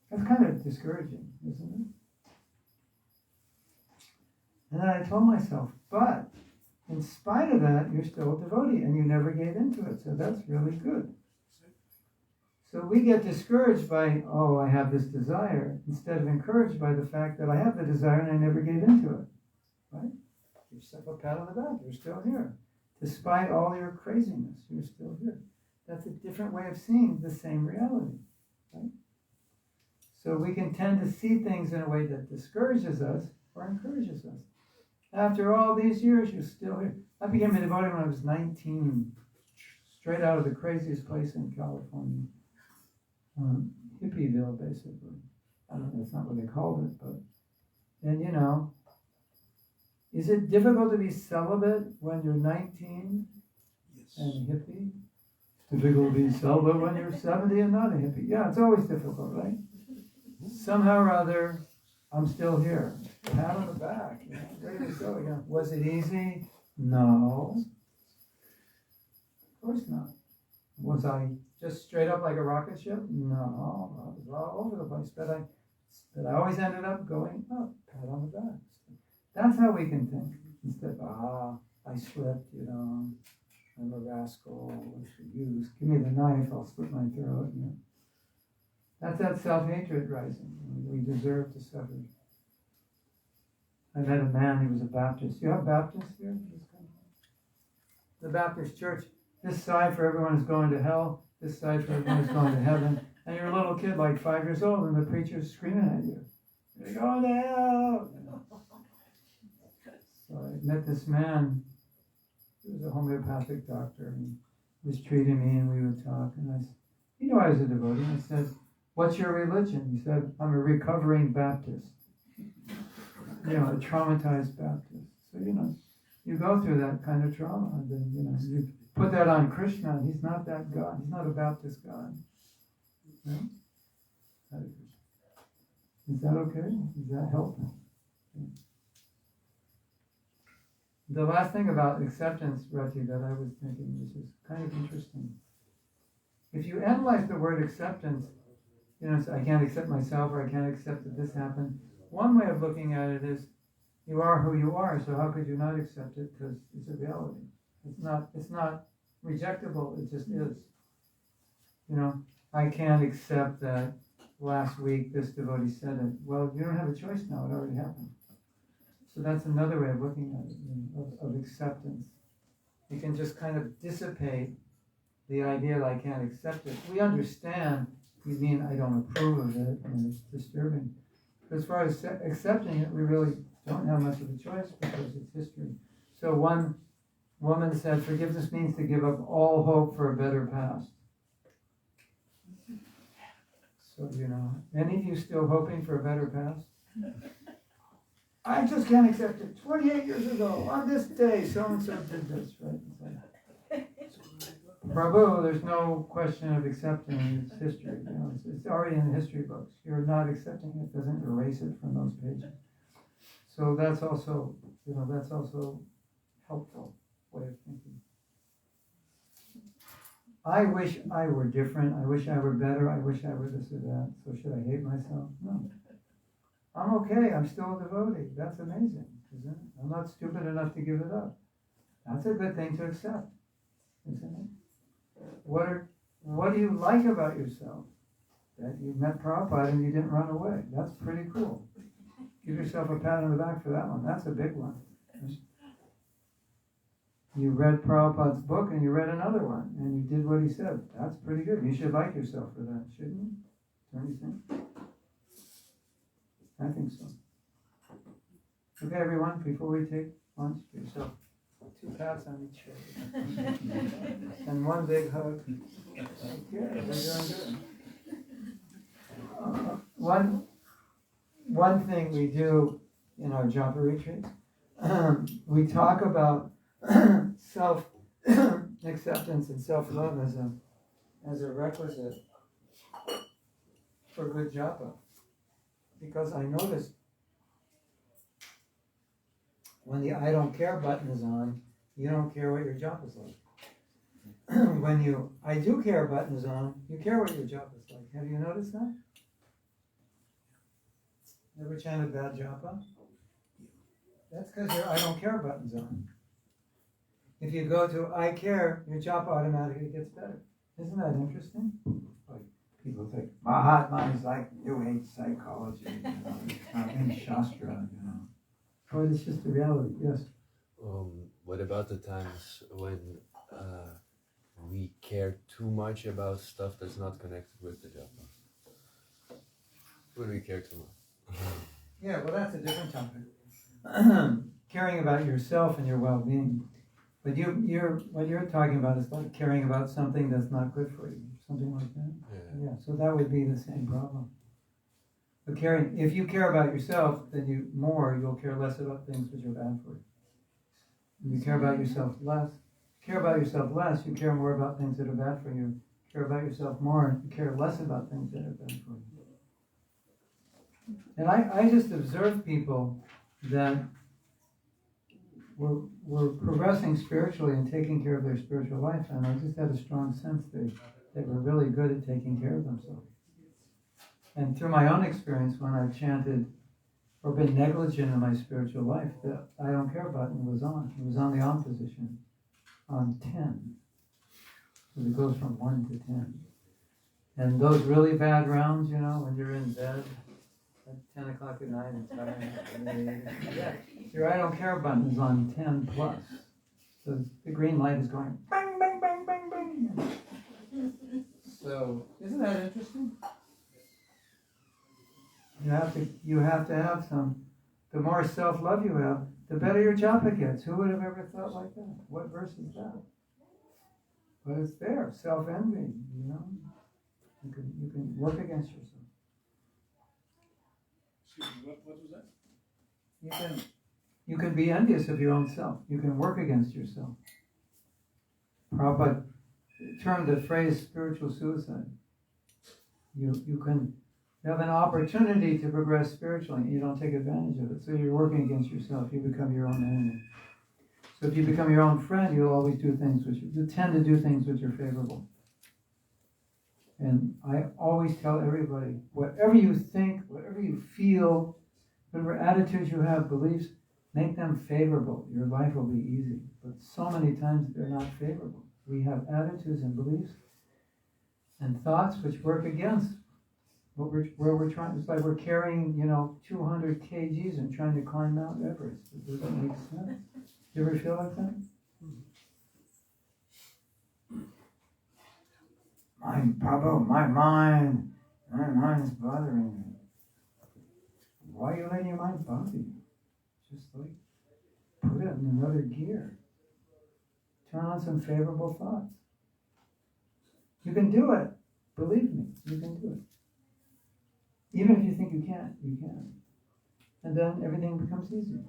A: that's kind of discouraging, isn't it? And then I told myself, but in spite of that, you're still a devotee and you never gave into it. So that's really good. So we get discouraged by, oh, I have this desire, instead of encouraged by the fact that I have the desire and I never gave into it. Right? Give yourself a pat on the back. You're still here. Despite all your craziness, you're still here. That's a different way of seeing the same reality. Right? So we can tend to see things in a way that discourages us or encourages us. After all these years, you're still here. I became a devotee when I was 19, straight out of the craziest place in California. hippieville, basically. I don't know, that's not what they called it, but then, you know, is it difficult to be celibate when you're 19
F: Yes.
A: and hippie? It's difficult to be celibate when you're 70 and not a hippie. Yeah, it's always difficult, right? Somehow or other, I'm still here. Pat on the back. You know, ready to go again. Was it easy? No. Of course not. Was I just straight up like a rocket ship? No. I was all over the place. But I always ended up going up. Pat on the back. That's how we can think. Instead of, I slipped, you know. I'm a rascal. What should use? Give me the knife. I'll slit my throat. You know. That's that self-hatred rising. We deserve to suffer. I met a man, he was a Baptist. You have Baptists here in this country? The Baptist church, this side for everyone is going to hell, this side for everyone is going to heaven. And you're a little kid, like 5 years old, and the preacher's screaming at you. You're going to hell! So I met this man, he was a homeopathic doctor, and he was treating me, and we would talk. And I said, you know I was a devotee. I said, what's your religion? He said, I'm a recovering Baptist. You know, a traumatized Baptist. So, you know, you go through that kind of trauma, and then, you know, you put that on Krishna, and he's not that God. He's not a Baptist God. No? Is that okay? Does that help? The last thing about acceptance, Rati, that I was thinking, which is kind of interesting. If you analyze the word acceptance, you know, so I can't accept myself, or I can't accept that this happened. One way of looking at it is, you are who you are, so how could you not accept it? Because it's a reality. It's not rejectable, it just is. You know, I can't accept that last week this devotee said it. Well, you don't have a choice now, it already happened. So that's another way of looking at it, you know, of acceptance. You can just kind of dissipate the idea that I can't accept it. We understand, we mean I don't approve of it, and it's disturbing. But as far as accepting it, we really don't have much of a choice because it's history. So one woman said, forgiveness means to give up all hope for a better past. So, you know, any of you still hoping for a better past? I just can't accept it. 28 years ago, on this day, so-and-so did this, right? Prabhu, there's no question of accepting its history. You know, it's already in the history books. You're not accepting it, doesn't erase it from those pages. So that's also, you know, that's also helpful way of thinking. I wish I were different. I wish I were better. I wish I were this or that. So should I hate myself? No. I'm okay. I'm still a devotee. That's amazing, isn't it? I'm not stupid enough to give it up. That's a good thing to accept, isn't it? What do you like about yourself? That you met Prabhupada and you didn't run away. That's pretty cool. Give yourself a pat on the back for that one. That's a big one. You read Prabhupada's book and you read another one and you did what he said. That's pretty good. You should like yourself for that, shouldn't you? Don't you think? I think so. Okay, everyone, before we take lunch, give yourself 2 pats on each shoulder. And 1 big hug. Okay, we're doing good. One thing we do in our japa retreats, we talk about self-acceptance and self-love as a requisite for good japa. Because I noticed when the I don't care button is on, you don't care what your japa is like. When you I do care button is on, you care what your japa is like. Have you noticed that? Ever chanted bad japa? That's because your I don't care button's on. If you go to I care, your japa automatically gets better. Isn't that interesting? Like people think Mahatma is like New Age psychology, you know, it's not in Shastra, you know. But it's just the reality, yes.
I: What about the times when we care too much about stuff that's not connected with the japa? When we care too much.
A: Yeah, well, that's a different topic. Caring about yourself and your well-being. But what you're talking about is like caring about something that's not good for you. something like that.
I: Yeah.
A: So that would be the same problem. But if you care about yourself, then you'll care less about things which are bad for you. If you care about yourself less, you care more about things that are bad for you. Care about yourself more, you care less about things that are bad for you. And I just observe people that were progressing spiritually and taking care of their spiritual life, and I just had a strong sense they were really good at taking care of themselves. And through my own experience, when I've chanted or been negligent in my spiritual life, that I don't care about, and it was on the on position, on 10. So it goes from 1 to 10. And those really bad rounds, when you're in bed at 10 o'clock at night and tired, your I don't care button is on 10 plus. So the green light is going bang, bang, bang, bang, bang. So isn't that interesting? You have to have some. The more self-love you have, the better your japa gets. Who would have ever thought like that? What verse is that? But it's there. Self-envy. You can work against yourself.
E: Excuse me, what was that?
A: You can be envious of your own self. You can work against yourself. Prabhupada termed the phrase spiritual suicide. You have an opportunity to progress spiritually, and you don't take advantage of it. So you're working against yourself. You become your own enemy. So if you become your own friend, you'll always do things you tend to do things which are favorable. And I always tell everybody, whatever you think, whatever you feel, whatever attitudes you have, beliefs, make them favorable. Your life will be easy. But so many times they're not favorable. We have attitudes and beliefs and thoughts which work against where we're trying. It's like we're carrying, 200 kgs and trying to climb Mount Everest. It doesn't make sense. You ever feel like that? Prabhu, my mind's bothering me. Why are you letting your mind bother you? Just put it in another gear. Turn on some favorable thoughts. You can do it. Believe me, you can do it. Even if you think you can't, you can. And then everything becomes easy.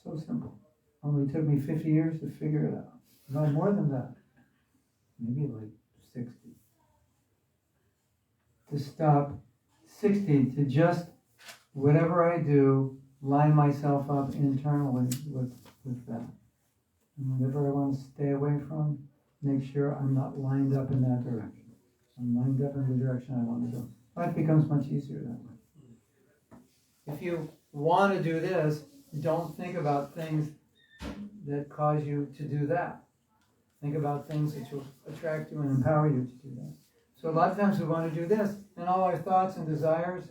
A: So simple. Only took me 50 years to figure it out. No more than that. Maybe 60. To stop 60, to just, whatever I do, line myself up internally with that. And whatever I want to stay away from, make sure I'm not lined up in that direction. I'm lined up in the direction I want to go. Life becomes much easier that way. If you want to do this, don't think about things that cause you to do that. Think about things that will attract you and empower you to do that. So a lot of times we want to do this, and all our thoughts and desires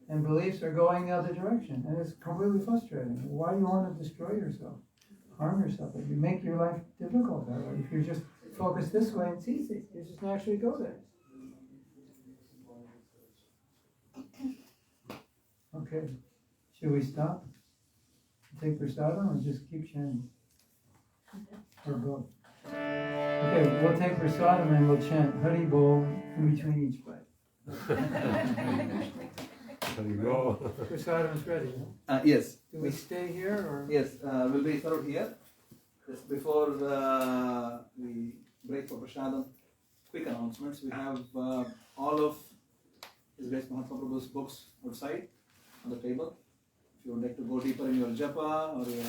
A: and beliefs are going the other direction, and it's completely frustrating. Why do you want to destroy yourself, harm yourself? You make your life difficult that way. If you just focus this way, it's easy. You just naturally go there. Okay, should we stop? Take prasadam or just keep chanting? Or both? Okay, we'll take prasadam and we'll chant Hari Bol in between each bite.
D: Hari Bol.
A: Prasadam is ready, no?
F: Yes.
A: Do we stay here or?
F: Yes, we'll be served here. Just before we break for prasadam, quick announcements. We have all of His Grace Mahatma Prabhu's books outside on the table. If you would like to go deeper in your japa or your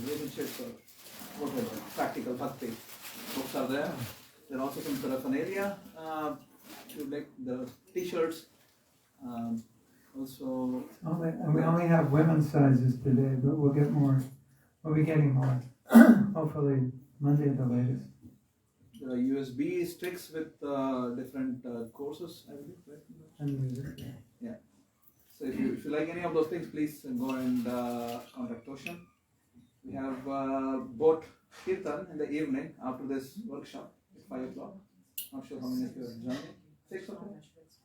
F: relationships or whatever, practical bhakti, books are there. There are also some paraphernalia. If you would like the t-shirts, also.
A: We only have women's sizes today, but we'll get more. We'll be getting more. Hopefully Monday at the latest.
F: There are USB sticks with different courses, I believe, right?
A: And music.
F: Yeah. So if you like any of those things, please go and contact Toshan. We have boat kirtan in the evening after this workshop at 5 o'clock. Not sure how many of you are joining. 6 o'clock?
G: That's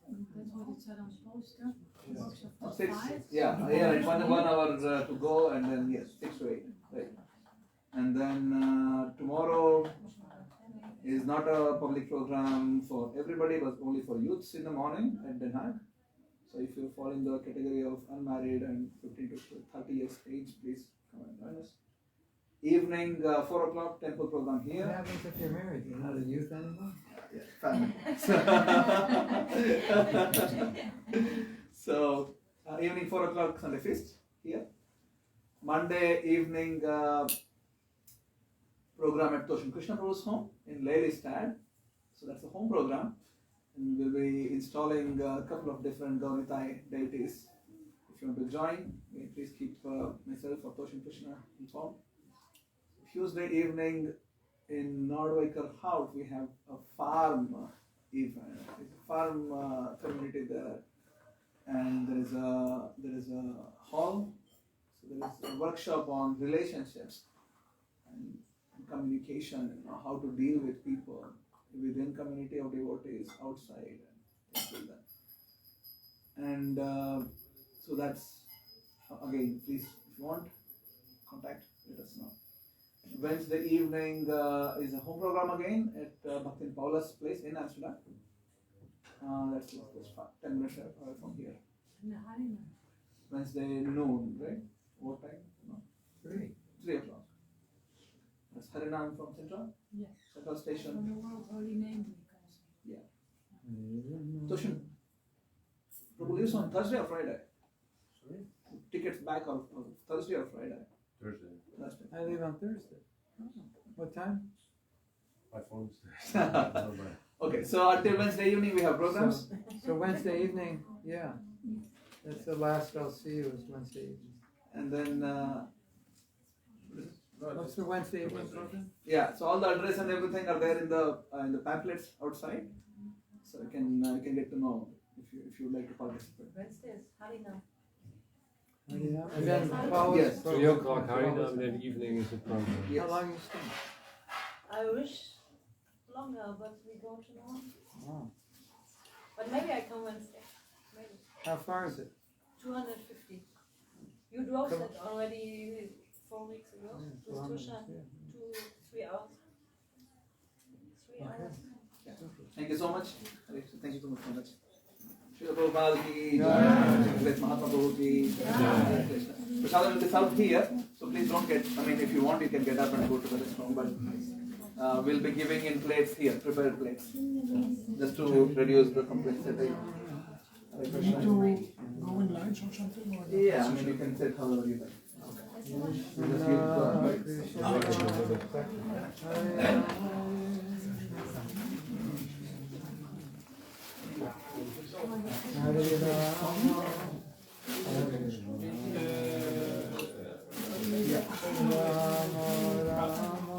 G: what it said on the poster. Workshop for
F: 6.
G: 5.
F: Yeah, it's 1 hour to go, and then yes, 6 to 8. Right. And then tomorrow It's not a public program for everybody, but only for youths in the morning at Den Haag. So if you fall in the category of unmarried and 15 to 30 years age, please come and join us. Evening, 4 o'clock, temple program
A: What
F: here.
A: happens if you're married? You're not a youth anymore?
F: Yeah, family. So, evening 4 o'clock, Sunday feast here. Monday evening program at Toshin Krishna Prabhu's home in Lelystad. So that's a home program. And we'll be installing a couple of different Gauritai deities. If you want to join, please keep myself or Toshin Krishna informed. Tuesday evening in Nordviker House, we have a farm event. It's a farm community there, and there is a hall. So there is a workshop on relationships and communication, and how to deal with people within community of devotees, outside, and things like that. And so that's again, please, if you want, contact, let us know. Wednesday evening is a home program again at Bhakti Paula's place in Amsterdam. That's 10 minutes away from here. Wednesday noon, right? What time? No? 3 o'clock. That's Harinam from Central?
G: Yes.
F: Central Station.
G: From the world holy name because.
F: Yeah. Toshin, Prabhu lives on Thursday or Friday?
H: Sorry?
F: Tickets back on Thursday or Friday?
H: Thursday.
F: Thursday.
A: I leave on Thursday. What time?
H: My phone's there.
F: Okay, so until Wednesday evening we have programs.
A: So Wednesday evening, yeah. That's the last I'll see you is Wednesday evening.
F: And then,
A: What's the Wednesday evening program?
F: yeah, so all the address and everything are there in the pamphlets outside. So you can get to know if you would like to participate.
G: Wednesdays, Harinam.
A: And then follow
F: Yes.
D: 3 o'clock Harinam, then evening is a program.
F: Yes.
A: How long you stay?
J: I wish longer, but we go tomorrow.
A: Oh.
J: But maybe I come Wednesday. Maybe.
A: How far is it?
J: 250. You drove
A: Come-
J: that already 4 weeks ago.
A: Yeah,
J: With Krishna.
A: 200,
J: 3 hours. 3
A: Okay.
J: hours.
F: Thank you so much. Thank you so much. Srila Prabhupada ki
A: Jai.
F: jai. His Grace Mahatma Prabhu ki jai. Krishna. Prasadam will be served here, so please don't get, if you want you can get up and go to the restroom, but we'll be giving in plates here, prepared plates, just to reduce the complexity. Hare Krishna.
E: Go in lines or something? Or
F: Yeah, you can sit however you like. You just give
A: Hare Rama, Hare Rama,